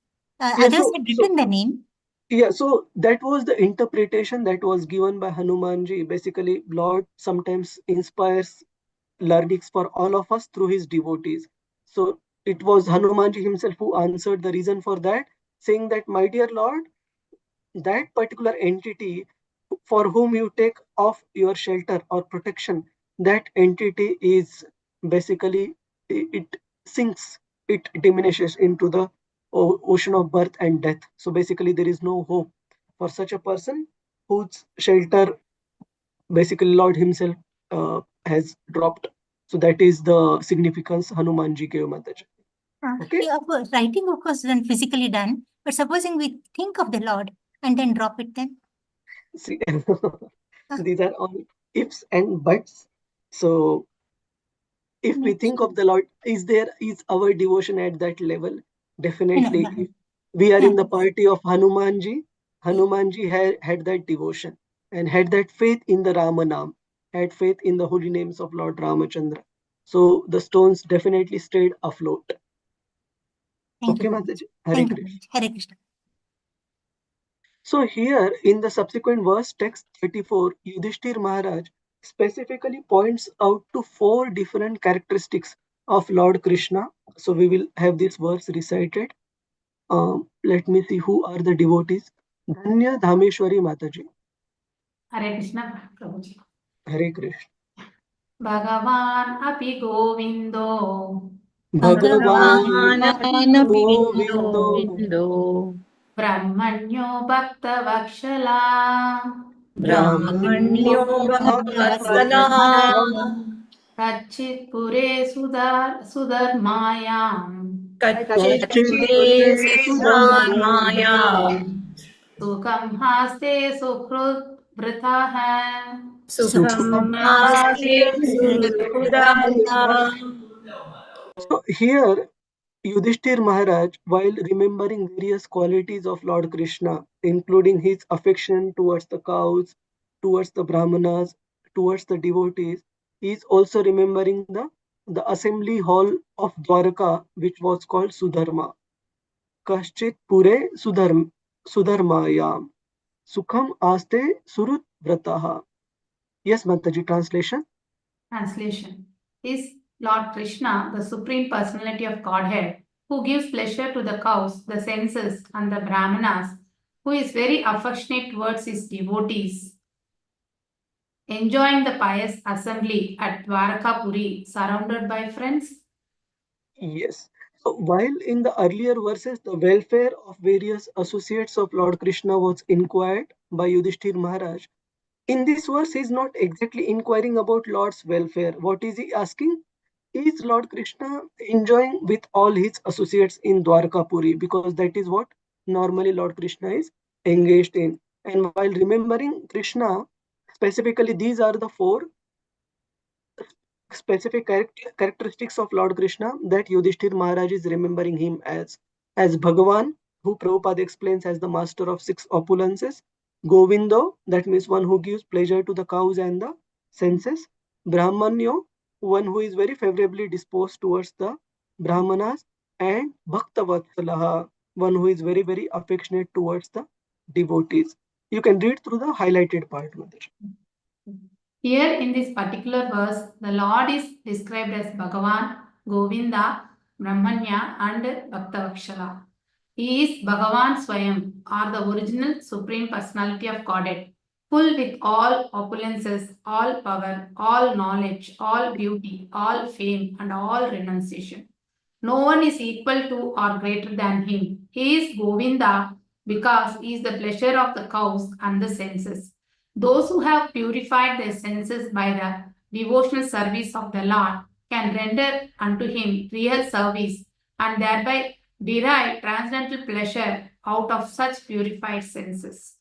Yeah, others had written the name. Yeah, so that was the interpretation that was given by Hanumanji. Basically, Lord sometimes inspires learnings for all of us through his devotees. So it was Hanumanji himself who answered the reason for that, saying that, my dear Lord, that particular entity for whom you take off your shelter or protection, that entity is basically, it sinks, it diminishes into the ocean of birth and death. So basically there is no hope for such a person whose shelter basically Lord himself has dropped. So that is the significance Hanumanji gave Mataji. Okay. Yeah, of course, writing, of course, is physically done. But supposing we think of the Lord and then drop it, then see, these are all ifs and buts. So if we think of the Lord, is our devotion at that level? Definitely. If we are in the party of Hanumanji, Hanumanji had that devotion and had that faith in the Ramanam, had faith in the holy names of Lord Ramachandra. So the stones definitely stayed afloat. Okay, Mataji. Hare Krishna. Hare Krishna. So here in the subsequent verse, text 34, Yudhishthir Maharaj specifically points out to 4 different characteristics of Lord Krishna. So we will have this verse recited. Let me see who are the devotees. Dhanya Dhameshwari Mataji. Hare Krishna, Prabhuji. Hare Krishna. Bhagavan api Govindo. Bhagavan api Govindo. Brahmanyo Bhakta Vakshala. Brahmanyo Bhakta Vakshala. Kachit Pure Sudharmayam. Kachit Pure Sudharmayam. Sukham Haste Sukrut Vritaha. So here, Yudhishthir Maharaj, while remembering various qualities of Lord Krishna, including his affection towards the cows, towards the brahmanas, towards the devotees, is also remembering the assembly hall of Dwarka, which was called Sudharma. Kaschit Pure Sudharmayam. Sukham Aste Surut Vrataha. Yes, Mataji, translation. Translation is Lord Krishna, the Supreme Personality of Godhead, who gives pleasure to the cows, the senses, and the brahmanas, who is very affectionate towards his devotees, enjoying the pious assembly at Dwarakapuri, surrounded by friends. Yes. So while in the earlier verses, the welfare of various associates of Lord Krishna was inquired by Yudhishthir Maharaj, in this verse, he is not exactly inquiring about Lord's welfare. What is he asking? Is Lord Krishna enjoying with all his associates in Dwarkapuri? Because that is what normally Lord Krishna is engaged in. And while remembering Krishna, specifically, these are the four specific characteristics of Lord Krishna that Yudhishthir Maharaj is remembering him as Bhagavan, who Prabhupada explains as the master of six opulences, Govindo, that means one who gives pleasure to the cows and the senses, Brahmanyo, one who is very favorably disposed towards the Brahmanas, and Bhaktavatsalaha, one who is very, very affectionate towards the devotees. You can read through the highlighted part, Mataji. Here in this particular verse, the Lord is described as Bhagavan, Govinda, Brahmanya, and Bhaktavakshala. He is Bhagavan Swayam, or the original Supreme Personality of Godhead, full with all opulences, all power, all knowledge, all beauty, all fame, and all renunciation. No one is equal to or greater than him. He is Govinda because he is the pleasure of the cows and the senses. Those who have purified their senses by the devotional service of the Lord can render unto him real service and thereby derive transcendental pleasure out of such purified senses.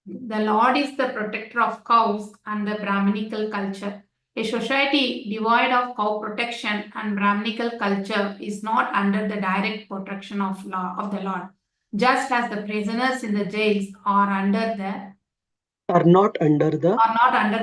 The Lord is the protector of cows and the Brahminical culture. A society devoid of cow protection and Brahminical culture is not under the direct protection of the Lord, just as the prisoners in the jails are not under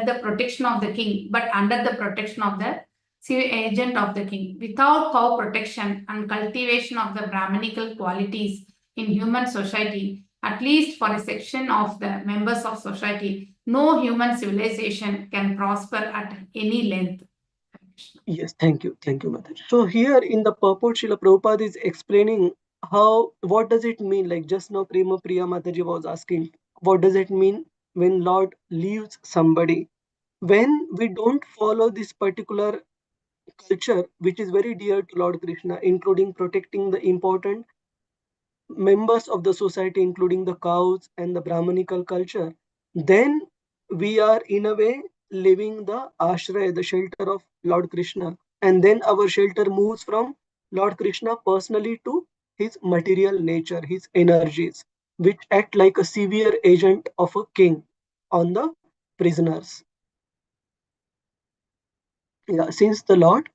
the protection of the king, but under the protection of the civil agent of the king. Without cow protection and cultivation of the Brahminical qualities in human society, at least for a section of the members of society, no human civilization can prosper at any length. Yes, thank you, Mataji. So here in the purport, Srila Prabhupada is explaining what does it mean? Like just now, Prema Priya Mataji was asking, what does it mean when Lord leaves somebody? When we don't follow this particular culture, which is very dear to Lord Krishna, including protecting the important members of the society, including the cows and the Brahmanical culture, then we are in a way living the ashraya, the shelter of Lord Krishna. And then our shelter moves from Lord Krishna personally to his material nature, his energies, which act like a severe agent of a king on the prisoners. Yeah, since the Lord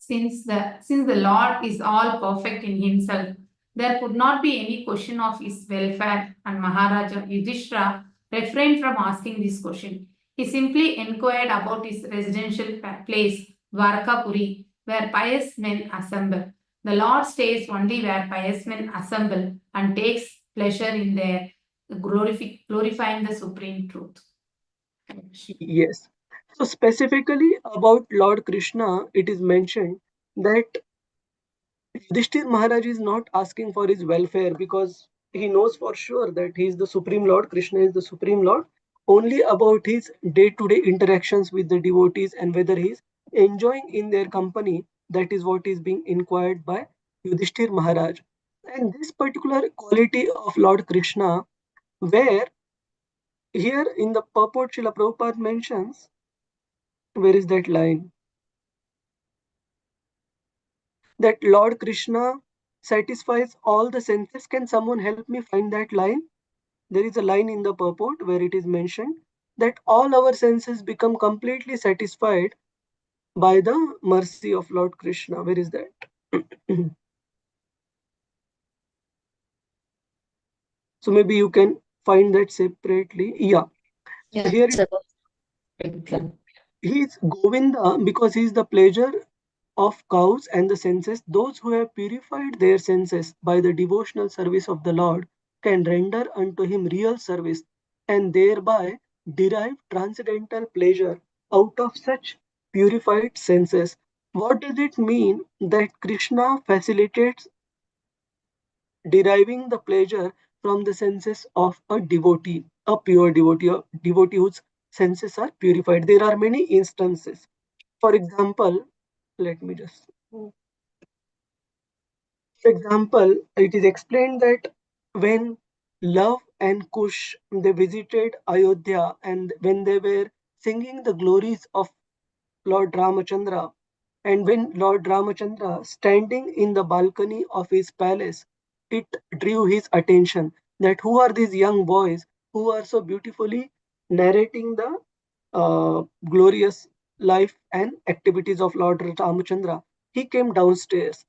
is all perfect in himself, there could not be any question of his welfare, and Maharaja Yudhishthira refrained from asking this question. He simply inquired about his residential place, Dwarakapuri, where pious men assemble. The Lord stays only where pious men assemble and takes pleasure in their glorifying the supreme truth. Yes. So specifically about Lord Krishna, it is mentioned that Yudhishthir Maharaj is not asking for his welfare because he knows for sure that he is the Supreme Lord, Krishna is the Supreme Lord, only about his day-to-day interactions with the devotees and whether he is enjoying in their company. That is what is being inquired by Yudhishthir Maharaj. And this particular quality of Lord Krishna, where here in the purport Srila Prabhupada mentions, where is that line? That Lord Krishna satisfies all the senses. Can someone help me find that line? There is a line in the purport where it is mentioned that all our senses become completely satisfied by the mercy of Lord Krishna. Where is that? So maybe you can find that separately. Yeah. Yeah, Here it's about he is Govinda because he is the pleasure of cows and the senses. Those who have purified their senses by the devotional service of the Lord can render unto him real service and thereby derive transcendental pleasure out of such purified senses. What does it mean that Krishna facilitates deriving the pleasure from the senses of a devotee, a pure devotee, a devotee whose senses are purified? There are many instances. For example, let me just. For example, it is explained that when Love and Kush they visited Ayodhya and when they were singing the glories of Lord Ramachandra, and when Lord Ramachandra standing in the balcony of his palace, it drew his attention that who are these young boys who are so beautifully narrating the glorious life and activities of Lord Ramachandra. He came downstairs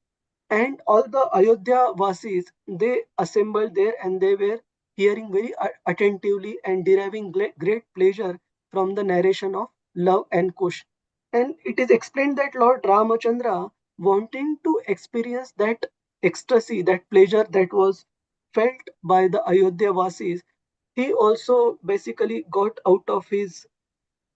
and all the Ayodhya Vasis they assembled there and they were hearing very attentively and deriving great pleasure from the narration of Love and Kush. And it is explained that Lord Ramachandra, wanting to experience that ecstasy, that pleasure that was felt by the Ayodhya Vasis, he also basically got out of his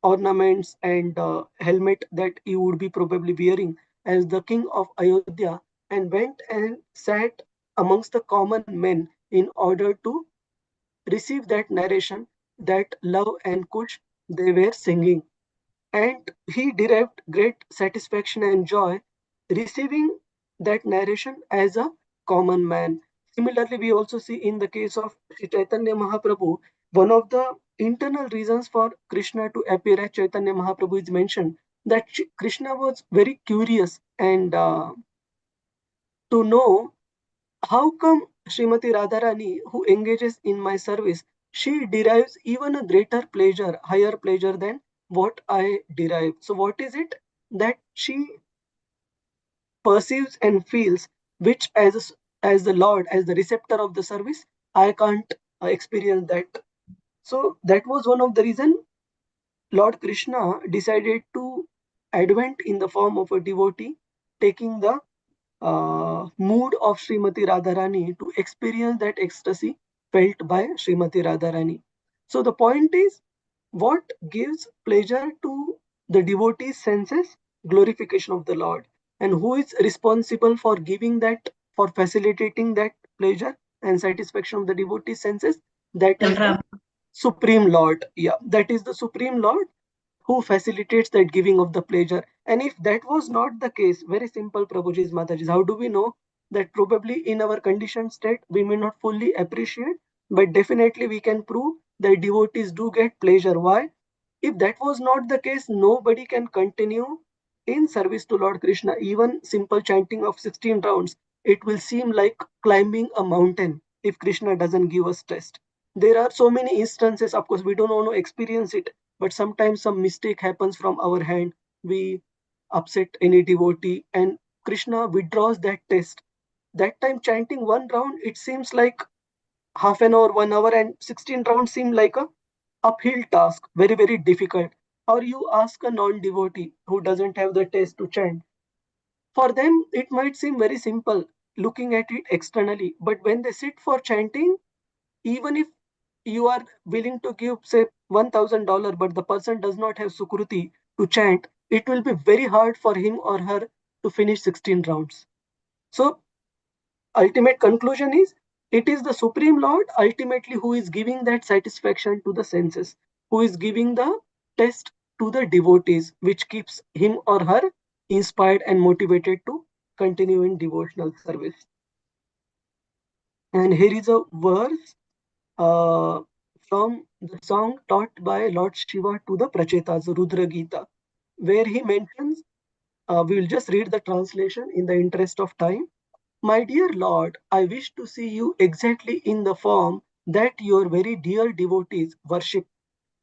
ornaments and helmet that he would be probably wearing as the king of Ayodhya and went and sat amongst the common men in order to receive that narration that Love and Kush they were singing. And he derived great satisfaction and joy receiving that narration as a common man. Similarly, we also see in the case of Sri Chaitanya Mahaprabhu, one of the internal reasons for Krishna to appear as Chaitanya Mahaprabhu is mentioned that Krishna was very curious and to know how come Srimati Radharani, who engages in my service, she derives even a greater pleasure, higher pleasure than what I derive. So, what is it that she perceives and feels, which as the Lord, as the receptor of the service, I can't experience that. So, that was one of the reason Lord Krishna decided to advent in the form of a devotee, taking the mood of Srimati Radharani to experience that ecstasy felt by Srimati Radharani. So the point is, what gives pleasure to the devotee's senses? Glorification of the Lord. And who is responsible for giving that, for facilitating that pleasure and satisfaction of the devotee's senses? That is the Supreme Lord. Yeah, that is the Supreme Lord who facilitates that giving of the pleasure. And if that was not the case, very simple, Prabhuji's Mataji's, how do we know that probably in our conditioned state, we may not fully appreciate, but definitely we can prove that devotees do get pleasure. Why? If that was not the case, nobody can continue in service to Lord Krishna. Even simple chanting of 16 rounds, it will seem like climbing a mountain if Krishna doesn't give us test. There are so many instances, of course, we don't want to experience it, but sometimes some mistake happens from our hand. We upset any devotee and Krishna withdraws that test. That time chanting one round, it seems like half an hour, 1 hour, and 16 rounds seem like a uphill task, very, very difficult. Or you ask a non-devotee who doesn't have the taste to chant. For them, it might seem very simple looking at it externally, but when they sit for chanting, even if you are willing to give, say, $1,000, but the person does not have Sukruti to chant, it will be very hard for him or her to finish 16 rounds. So ultimate conclusion is it is the Supreme Lord ultimately who is giving that satisfaction to the senses, who is giving the test to the devotees, which keeps him or her inspired and motivated to continue in devotional service. And here is a verse from the song taught by Lord Shiva to the Prachetas, Rudra Gita, where he mentions, we will just read the translation in the interest of time. My dear Lord, I wish to see you exactly in the form that your very dear devotees worship.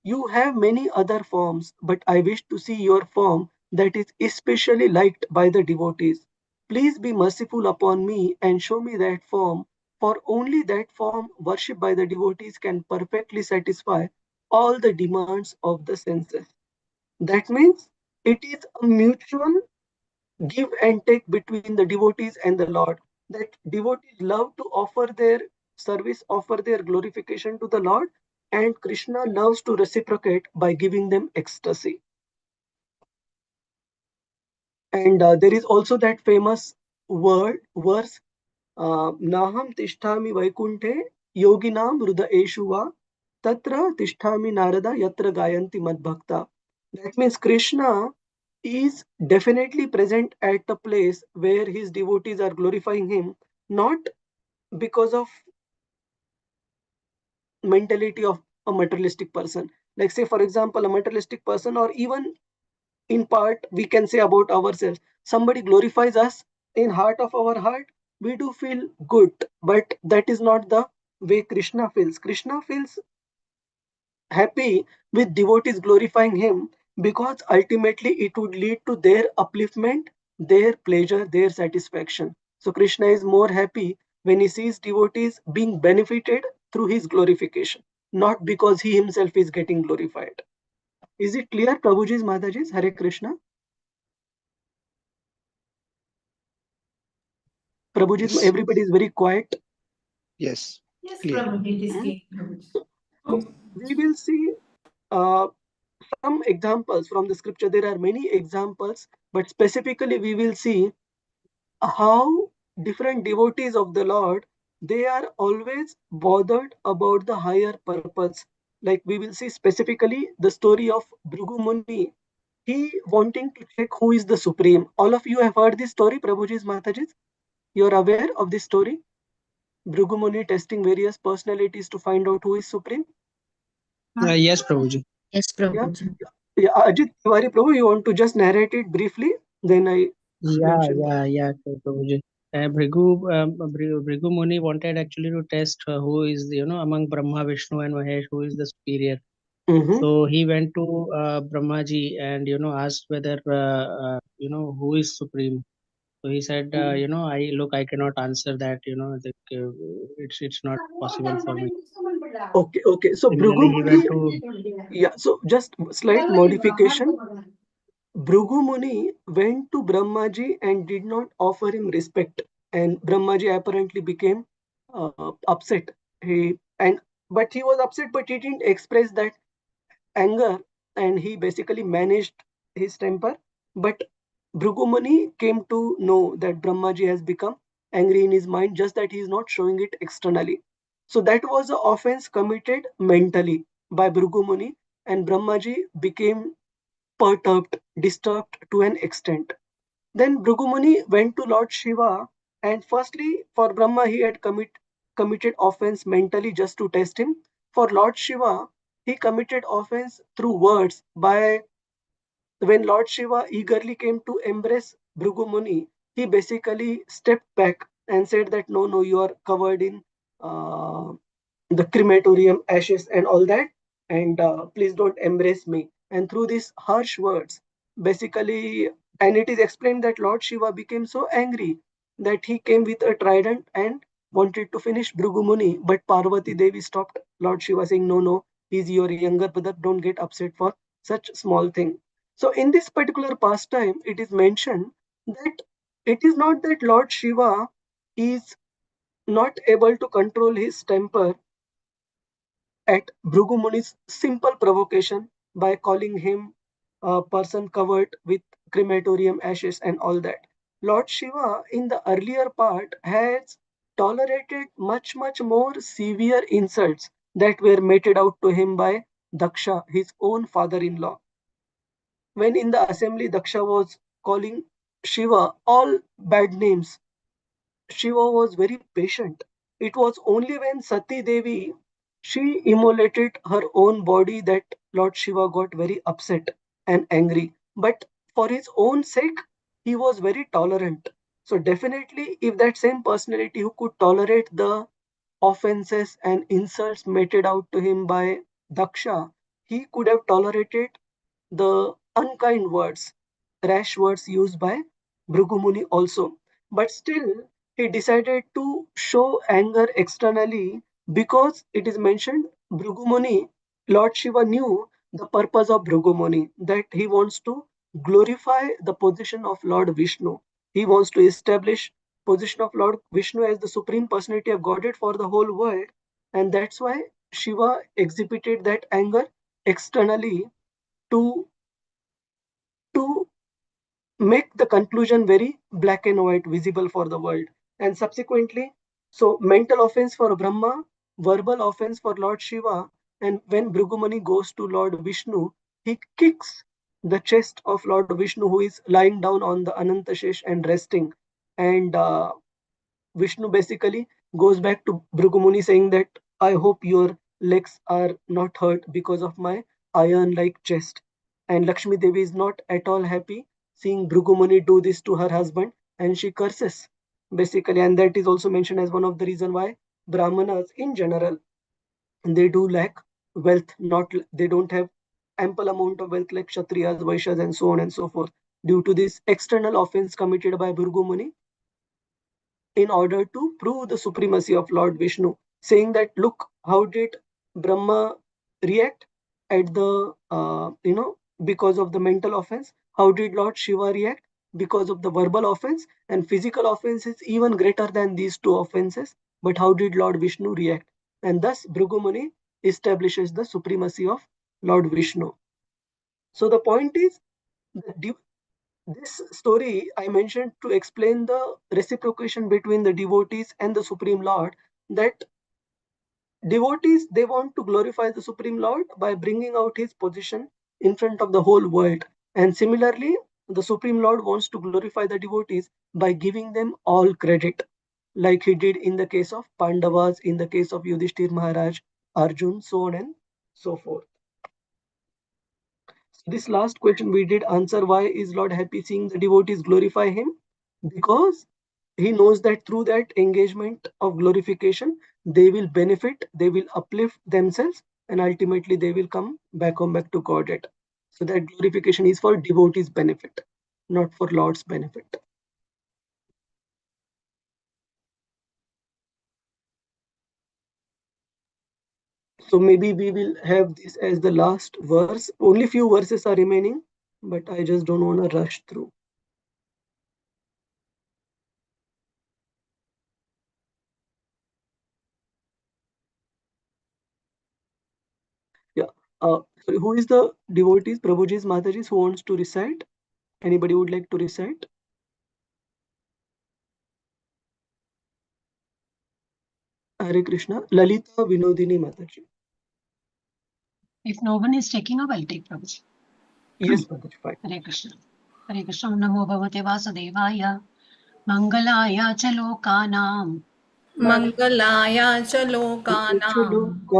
You have many other forms, but I wish to see your form that is especially liked by the devotees. Please be merciful upon me and show me that form, for only that form worshipped by the devotees can perfectly satisfy all the demands of the senses. That means it is a mutual give and take between the devotees and the Lord. That devotees love to offer their service, offer their glorification to the Lord, and Krishna loves to reciprocate by giving them ecstasy. And there is also that famous verse, Naham Tishtami Vaikunte Yoginam Hrudaeshu va Tatra Tishtami Narada Yatra Gayanti Madbhakta. That means Krishna is definitely present at the place where his devotees are glorifying him, not because of mentality of a materialistic person. Like say, for example, a materialistic person, or even in part we can say about ourselves, somebody glorifies us in heart of our heart, we do feel good, but that is not the way Krishna feels. Krishna feels happy with devotees glorifying him, because ultimately it would lead to their upliftment, their pleasure, their satisfaction. So Krishna is more happy when he sees devotees being benefited through his glorification, not because he himself is getting glorified. Is it clear, Prabhuji's, Mataji's? Hare Krishna. Prabhuji, Yes. everybody is very quiet. Yes. Yes, Clear. Prabhuji, it is Hmm? clear, Prabhuji. So we will see some examples from the scripture. There are many examples, but specifically we will see how different devotees of the Lord, they are always bothered about the higher purpose. Like we will see specifically the story of Bhrigu Muni. He wanting to check who is the supreme. All of you have heard this story, Prabhuji's, Mataji's. You are aware of this story? Bhrigu Muni testing various personalities to find out who is supreme. Yes, Prabhuji. Yes, Yeah, Prabhuji. yeah. Ajit Tiwari Prabhu, you want to just narrate it briefly? Then I mention. Yeah, Prabhuji. Bhrigu Muni wanted actually to test who is, among Brahma, Vishnu, and Mahesh, who is the superior. Mm-hmm. So he went to Brahmaji and, asked whether, who is supreme. So he said, I cannot answer that, it's not possible for me. Okay. So Similarly, Bhrigu he went Muni, to, yeah. So just slight modification. Bhrigu Muni went to Brahmaji and did not offer him respect, and Brahmaji apparently became upset. But he was upset, but he didn't express that anger, and he basically managed his temper. But Bhrigu Muni came to know that Brahmaji has become angry in his mind, just that he is not showing it externally. So that was an offense committed mentally by Bhrigu Muni, and Brahmaji became perturbed, disturbed to an extent. Then Bhrigu Muni went to Lord Shiva, and firstly, for Brahma, he had committed offense mentally just to test him. For Lord Shiva, he committed offense through words. By when Lord Shiva eagerly came to embrace Bhrigu Muni, he basically stepped back and said that no, you are covered in uh, the crematorium ashes and all that, and please don't embrace me. And through these harsh words, basically, and it is explained that Lord Shiva became so angry that he came with a trident and wanted to finish Bhrigu Muni, but Parvati Devi stopped Lord Shiva, saying, no, he's your younger brother, don't get upset for such small thing. So in this particular pastime, it is mentioned that it is not that Lord Shiva is not able to control his temper at Bhrigu Muni's simple provocation by calling him a person covered with crematorium ashes and all that. Lord Shiva, in the earlier part, has tolerated much more severe insults that were meted out to him by Daksha, his own father in law. When in the assembly, Daksha was calling Shiva all bad names, Shiva was very patient. It was only when Sati Devi, she immolated her own body, that Lord Shiva got very upset and angry. But for his own sake, he was very tolerant. So definitely, if that same personality who could tolerate the offenses and insults meted out to him by Daksha, he could have tolerated the unkind words, rash words used by Bhrigu Muni also. But still, he decided to show anger externally because it is mentioned Bhrigu Muni, Lord Shiva knew the purpose of Bhrigu Muni, that he wants to glorify the position of Lord Vishnu. He wants to establish position of Lord Vishnu as the supreme personality of Godhead for the whole world, and that's why Shiva exhibited that anger externally to to make the conclusion very black and white visible for the world. And subsequently, so mental offense for Brahma, verbal offense for Lord Shiva, and when Bhrigumani goes to Lord Vishnu, he kicks the chest of Lord Vishnu, who is lying down on the Anantashesh and resting. And Vishnu basically goes back to Bhrigumuni saying that I hope your legs are not hurt because of my iron like chest. And Lakshmi Devi is not at all happy seeing Bhrigumuni do this to her husband, and she curses basically. And that is also mentioned as one of the reasons why Brahmanas in general, they do lack wealth, not they don't have ample amount of wealth like Kshatriyas, Vaishyas, and so on and so forth, due to this external offense committed by Bhrigumuni in order to prove the supremacy of Lord Vishnu, saying that, look, how did Brahma react at the, because of the mental offense? How did Lord Shiva react? Because of the verbal offense, and physical offense is even greater than these two offenses. But how did Lord Vishnu react? And thus, Bhrigu Muni establishes the supremacy of Lord Vishnu. So the point is, this story I mentioned to explain the reciprocation between the devotees and the Supreme Lord, that devotees, they want to glorify the Supreme Lord by bringing out his position in front of the whole world. And similarly, the Supreme Lord wants to glorify the devotees by giving them all credit, like he did in the case of Pandavas, in the case of Yudhishthir Maharaj, Arjun, so on and so forth. This last question we did answer, why is Lord happy seeing the devotees glorify him? Because he knows that through that engagement of glorification, they will benefit, they will uplift themselves, and ultimately they will come back to Godhead. So that glorification is for devotees' benefit, not for Lord's benefit. So maybe we will have this as the last verse. Only few verses are remaining, but I just don't want to rush through. Yeah. Sorry, who is the devotees, Prabhuji's, Mataji's, who wants to recite? Anybody would like to recite? Hare Krishna. Lalita Vinodini Mataji. If no one is taking up, I'll take Prabhuji. Yes, Mataji, fine. Hare Krishna. Hare Krishna. Namo Bhagavate Vasudevaya. Mangalaya cha lokanam. Mangalaya cha lokanam.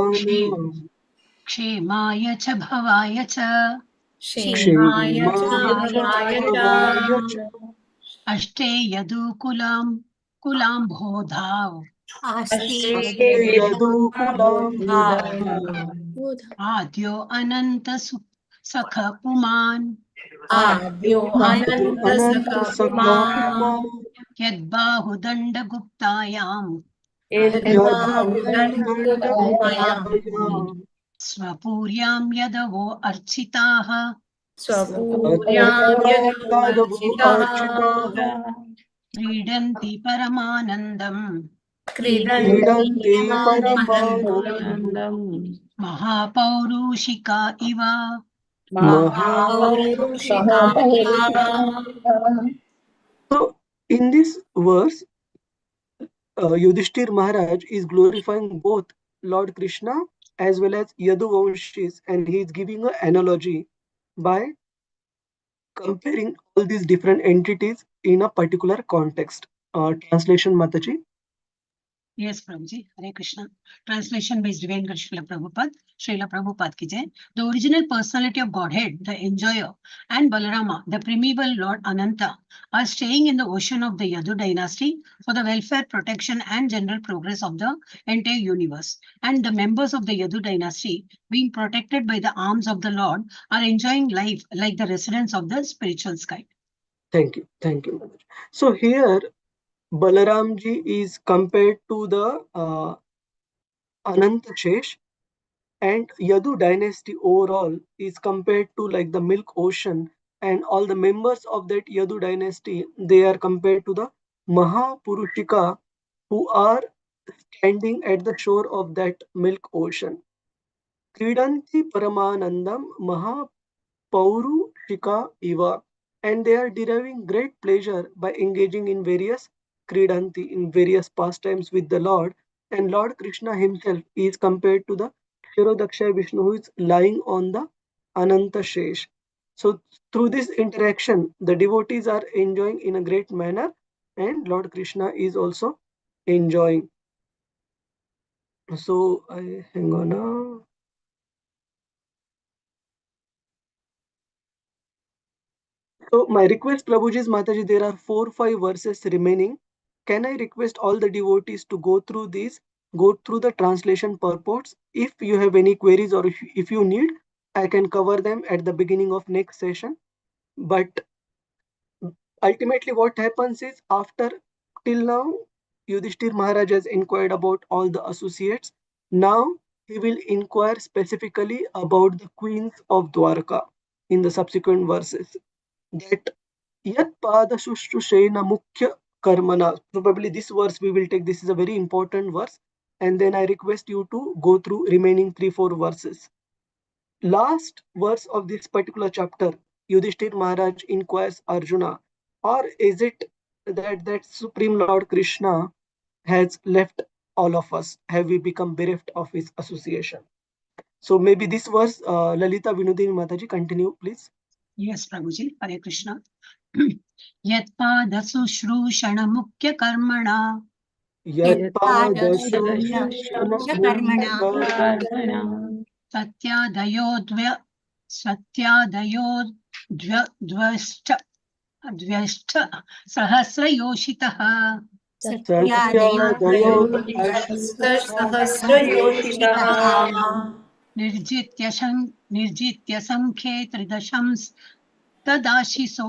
Kshemaya cha bhavaya cha. Kshemaya cha Ashte yadu kulam bodhav. Adyo ananta sakha puman. Adyo ananta sakha Yad bahudanda guptayam. Swapuryam yadavo architaha. Swapuryam yadavo architaha. Kridanti paramanandam. Kridanti paramanandam. Mahapaurushika iva. So in this verse, Yudhishthir Maharaj is glorifying both Lord Krishna as well as Yaduvamshis, and he is giving an analogy by comparing all these different entities in a particular context. Translation, Mataji. Yes, Prabhuji. Hare Krishna. Translation by Divine Srila Prabhupada. Srila Prabhupada ki jai. The original personality of Godhead, the enjoyer, and Balarama, the primeval Lord Ananta, are staying in the ocean of the Yadu dynasty for the welfare, protection, and general progress of the entire universe. And the members of the Yadu dynasty, being protected by the arms of the Lord, are enjoying life like the residents of the spiritual sky. Thank you. Thank you, Mother. So here, Balaramji is compared to the Ananta Shesh, and Yadu dynasty overall is compared to like the milk ocean, and all the members of that Yadu dynasty, they are compared to the Mahapurushika who are standing at the shore of that milk ocean. Kridanti Paramanandam Mahapurushika Iva, and they are deriving great pleasure by engaging in various Kridanti, in various pastimes with the Lord, and Lord Krishna himself is compared to the Shirodaksha Vishnu who is lying on the Ananta Shesh. So through this interaction, the devotees are enjoying in a great manner, and Lord Krishna is also enjoying. So hang on now. So my request, Prabhuji's Mataji, there are 4-5 verses remaining. Can I request all the devotees to go through these, go through the translation purports? If you have any queries or if you need, I can cover them at the beginning of next session. But ultimately what happens is, after till now, Yudhishthir Maharaj has inquired about all the associates. Now he will inquire specifically about the queens of Dwarka in the subsequent verses. That Yat pada shushrushena mukhya karmana. Probably this verse we will take. This is a very important verse. And then I request you to go through remaining 3-4 verses. Last verse of this particular chapter, Yudhishthir Maharaj inquires Arjuna, or is it that Supreme Lord Krishna has left all of us? Have we become bereft of his association? So maybe this verse, Lalita Vinodini Mataji, continue please. Yes, Prabhuji. Hare Krishna. Yatpada shrushana mukhya karmana. Satyadayodvya sahasrayoshitah. Nirjitya sankhe tridashams tadashisho.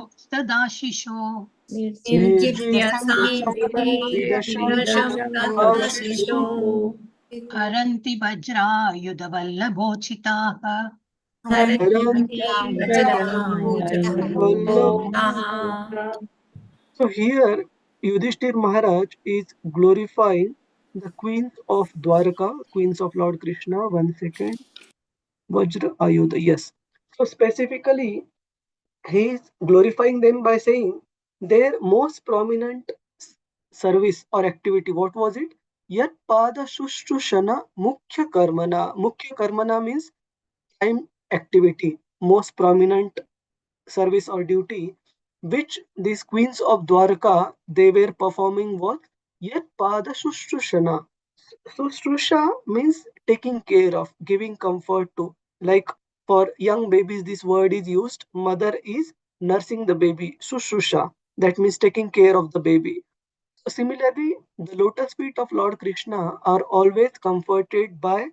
Haranti vajra yudavallabhochitah. So here Yudhishthir Maharaj is glorifying the queens of Dwarka, queens of Lord Krishna. 1 second. Vajra Ayudha, yes. So specifically, he is glorifying them by saying their most prominent service or activity. What was it? Yat pada shushrushana mukhya karmana. Mukhya karmana means prime activity, most prominent service or duty, which these queens of Dwarka they were performing was Yat pada shushrushana. Sushrusha means taking care of, giving comfort to. Like for young babies, this word is used. Mother is nursing the baby. Sushrusha. That means taking care of the baby. So similarly, the lotus feet of Lord Krishna are always comforted by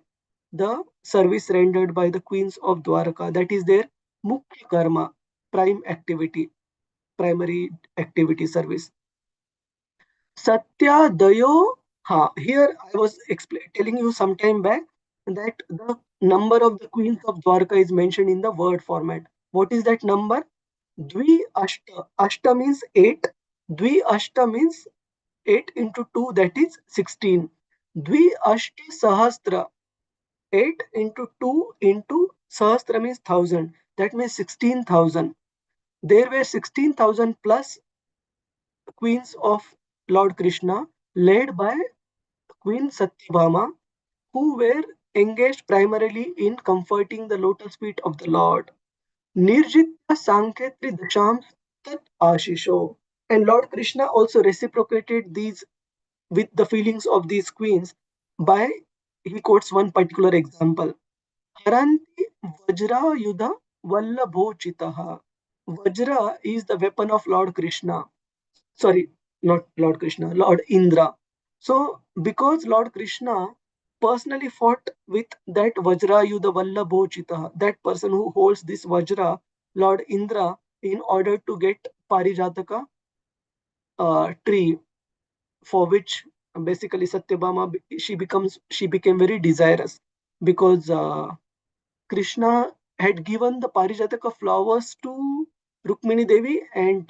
the service rendered by the queens of Dwarka. That is their mukhya karma, prime activity, primary activity service. Satya Dayo. Here I was telling you some time back that the number of the queens of Dwarka is mentioned in the word format. What is that number? Dvi Ashta. Ashta means 8. Dvi Ashta means 8 into 2, that is 16. Dvi Ashti Sahasra. 8 into 2 into Sahasra means 1000. That means 16,000. There were 16,000 plus queens of Lord Krishna, led by Queen Satyabhama, who were engaged primarily in comforting the lotus feet of the Lord. Nirjitya Sankhetri Dashams Tat Ashisho. And Lord Krishna also reciprocated these with the feelings of these queens by, he quotes one particular example. Haranti Vajra Yuddha Vallabhochitaha. Vajra is the weapon of Lord Krishna. Sorry, not Lord Krishna, Lord Indra. So, because Lord Krishna personally fought with that Vajra Yuddha Vallabhochitaha, that person who holds this Vajra, Lord Indra, in order to get Parijataka tree, for which basically Satyabhama, she became very desirous, because Krishna had given the Parijataka flowers to Rukmini Devi, and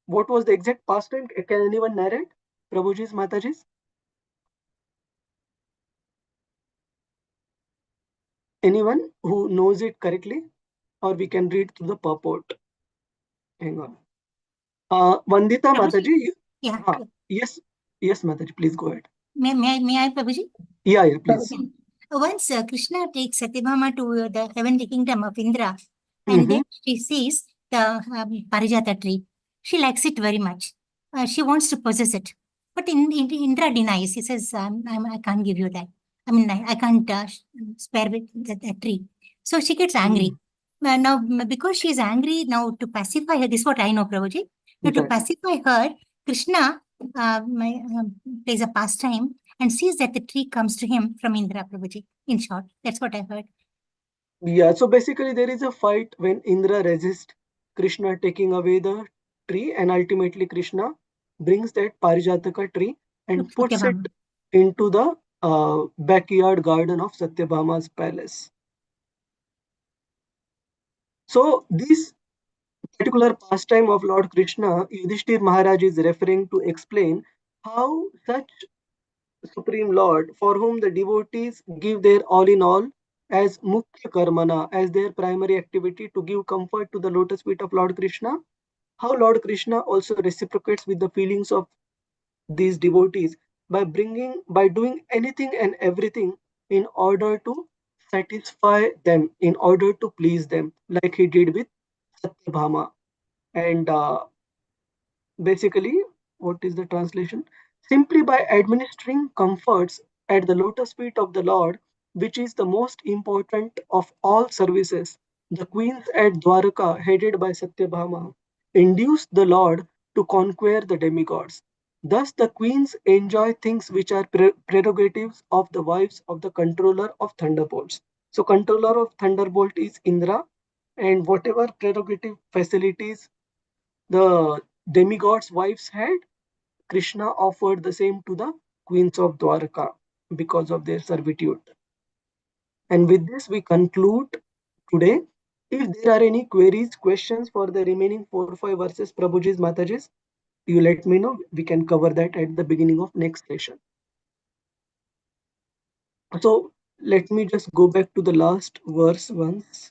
what was the exact pastime? Can anyone narrate? Prabhuji's, Mataji's? Anyone who knows it correctly? Or we can read through the purport. Hang on. Vandita Prabhuji? Mataji. Yeah. Yes, Mataji, please go ahead. May I, Prabhuji? Yeah, please. Once Krishna takes Satyabhama to the heavenly kingdom of Indra, and then she sees the Parijata tree. She likes it very much. She wants to possess it. But Indra denies. He says, I can't give you that. I mean, I can't spare that tree. So she gets angry. Now, because she is angry, now to pacify her, this is what I know, Prabhuji. Now, to pacify her, Krishna plays a pastime and sees that the tree comes to him from Indra, Prabhuji. In short, that's what I heard. Yeah, so basically there is a fight when Indra resists Krishna taking away the tree, and ultimately Krishna brings that Parijataka tree and puts it into the backyard garden of Satyabhama's palace. So this particular pastime of Lord Krishna, Yudhishthir Maharaj is referring to explain how such Supreme Lord, for whom the devotees give their all in all as Mukhya Karmana, as their primary activity to give comfort to the lotus feet of Lord Krishna, how Lord Krishna also reciprocates with the feelings of these devotees by doing anything and everything in order to satisfy them, in order to please them, like he did with Satyabhama. And basically, what is the translation? Simply by administering comforts at the lotus feet of the Lord, which is the most important of all services, the queens at Dwaraka, headed by Satyabhama, induced the Lord to conquer the demigods. Thus, the queens enjoy things which are prerogatives of the wives of the controller of thunderbolts. So, controller of thunderbolt is Indra, and whatever prerogative facilities the demigods' wives had, Krishna offered the same to the queens of Dwaraka because of their servitude. And with this, we conclude today. If there are any queries, questions for the remaining 4 or 5 verses, Prabhuji's, Mataji's, you let me know. We can cover that at the beginning of next session. So let me just go back to the last verse once.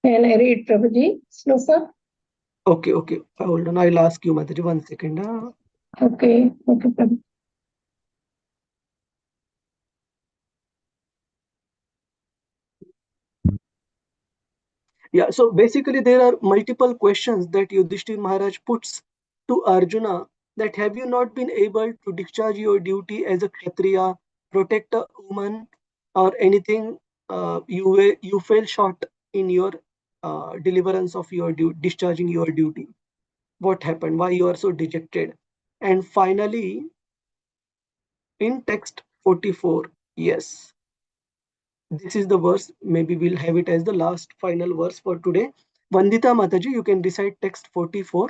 Can I read, Prabhuji? Sloka? Okay. Hold on. I'll ask you, Mataji, 1 second. Okay, Prabhuji. Yeah, so basically there are multiple questions that Yudhishthir Maharaj puts to Arjuna, that have you not been able to discharge your duty as a Kshatriya, protect a woman or anything, you fell short in your deliverance of your duty, discharging your duty. What happened? Why you are so dejected? And finally, in text 44, yes, this is the verse. Maybe we'll have it as the last final verse for today. Vandita Mataji, you can recite text 44.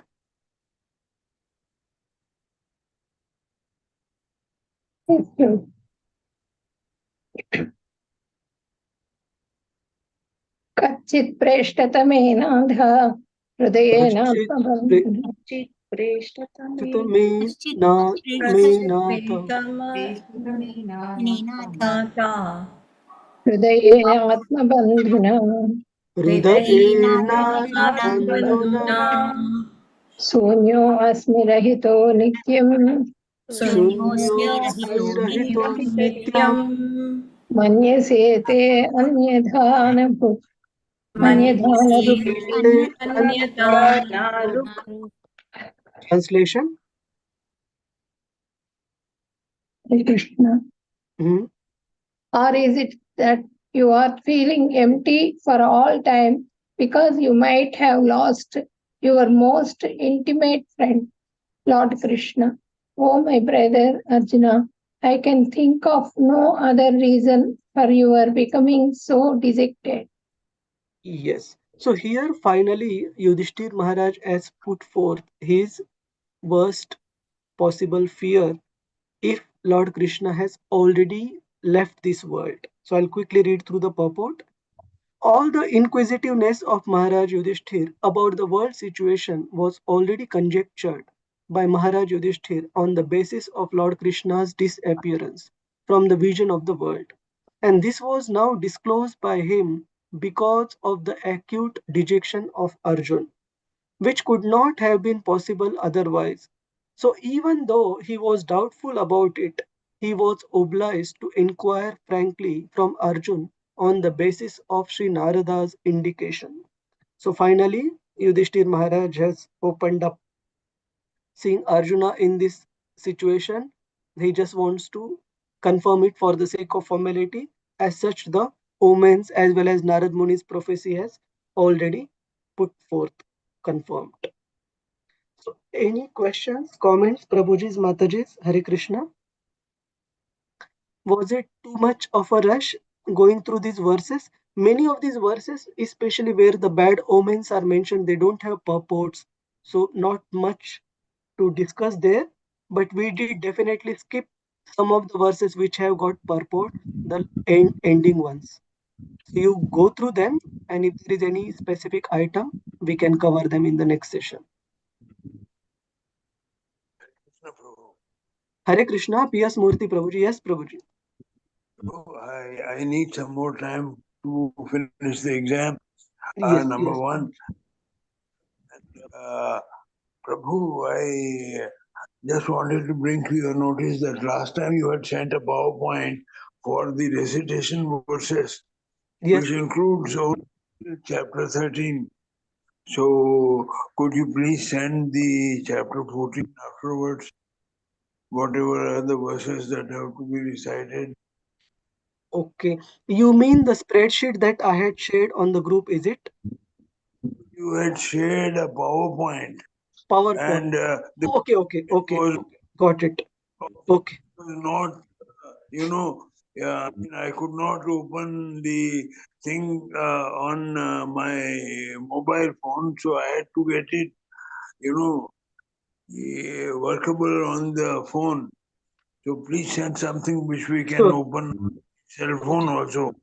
Yes, sir. Kachit preshtatamenadha hridayena हृदयेन आत्मबन्धुना शून्यो अस्मि रहितो नित्यम् मन्यसे ते अन्यथा न भूत् Translation. Hare Krishna. Hmm? Or is it that you are feeling empty for all time because you might have lost your most intimate friend, Lord Krishna? Oh, my brother Arjuna, I can think of no other reason for your becoming so dejected. Yes. So here finally Yudhishthir Maharaj has put forth his worst possible fear if Lord Krishna has already left this world. So I'll quickly read through the purport. All the inquisitiveness of Maharaj Yudhishthir about the world situation was already conjectured by Maharaj Yudhishthir on the basis of Lord Krishna's disappearance from the vision of the world. And this was now disclosed by him because of the acute dejection of Arjun, which could not have been possible otherwise. So even though he was doubtful about it, he was obliged to inquire frankly from Arjun on the basis of Sri Narada's indication. So finally, Yudhishthir Maharaj has opened up. Seeing Arjuna in this situation, he just wants to confirm it for the sake of formality. As such, the omens as well as Narad Muni's prophecy has already put forth, confirmed. So, any questions, comments, Prabhuji's, Mataji's, Hare Krishna? Was it too much of a rush going through these verses? Many of these verses, especially where the bad omens are mentioned, they don't have purports. So, not much to discuss there, but we did definitely skip some of the verses which have got purport, the ending ones. So, you go through them, and if there is any specific item, we can cover them in the next session. Hare Krishna, P.S. Murthy Prabhuji. Yes, Prabhuji. I need some more time to finish the exam. Yes, Number yes. one. Prabhu, I just wanted to bring to your notice that last time you had sent a PowerPoint for the recitation verses, yes, which includes only chapter 13. So could you please send the chapter 14 afterwards? Whatever are the verses that have to be recited. Okay. You mean the spreadsheet that I had shared on the group, is it? You had shared a PowerPoint. PowerPoint. And Okay. Got it. Okay. Not, I could not open the thing on my mobile phone, so I had to get it, workable on the phone. So please send something which we can open cell phone also.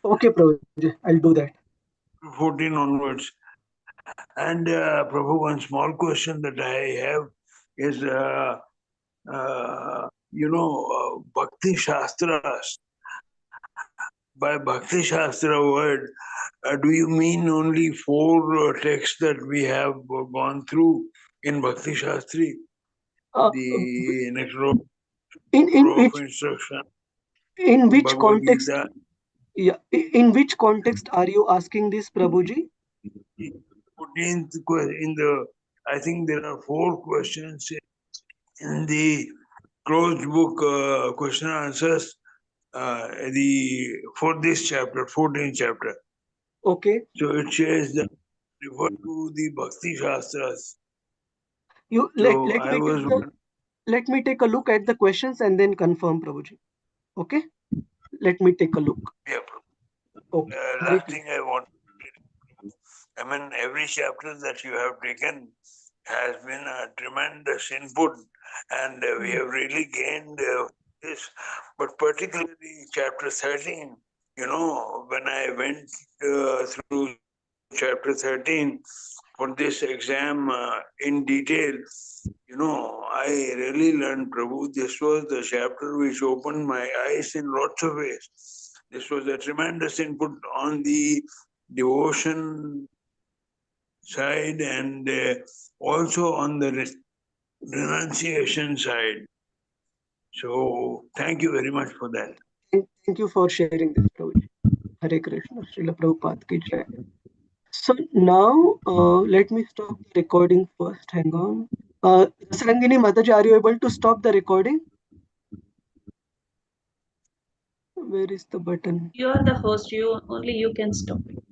Okay, Prabhuji, I'll do that. 14 onwards. And Prabhu, one small question that I have is, Bhakti Shastras. By Bhakti Shastra word, do you mean only 4 texts that we have gone through in Bhakti Shastri? The nectar in which instruction. In which Bhagavad context? Gita. Yeah. In which context are you asking this, Prabhuji? 14th in the, I think there are 4 questions in the closed book question answers for this chapter, 14th chapter. Okay. So it says that refer to the Bhakti Shastras. You let me take a look at the questions and then confirm, Prabhuji. Okay. Let me take a look. Yeah. Okay. Last thing I want. I mean, every chapter that you have taken has been a tremendous input, and we have really gained this. But particularly chapter 13, when I went through chapter 13 for this exam in detail, I really learned, Prabhu, this was the chapter which opened my eyes in lots of ways. This was a tremendous input on the devotion side and also on the renunciation side. So thank you very much for that. Thank you for sharing this, Prabhuji. Hare Krishna, Srila Prabhupada ki jai. So now let me stop the recording first. Hang on. Sarangini Mataji, are you able to stop the recording? Where is the button? You are the host. Only you can stop it.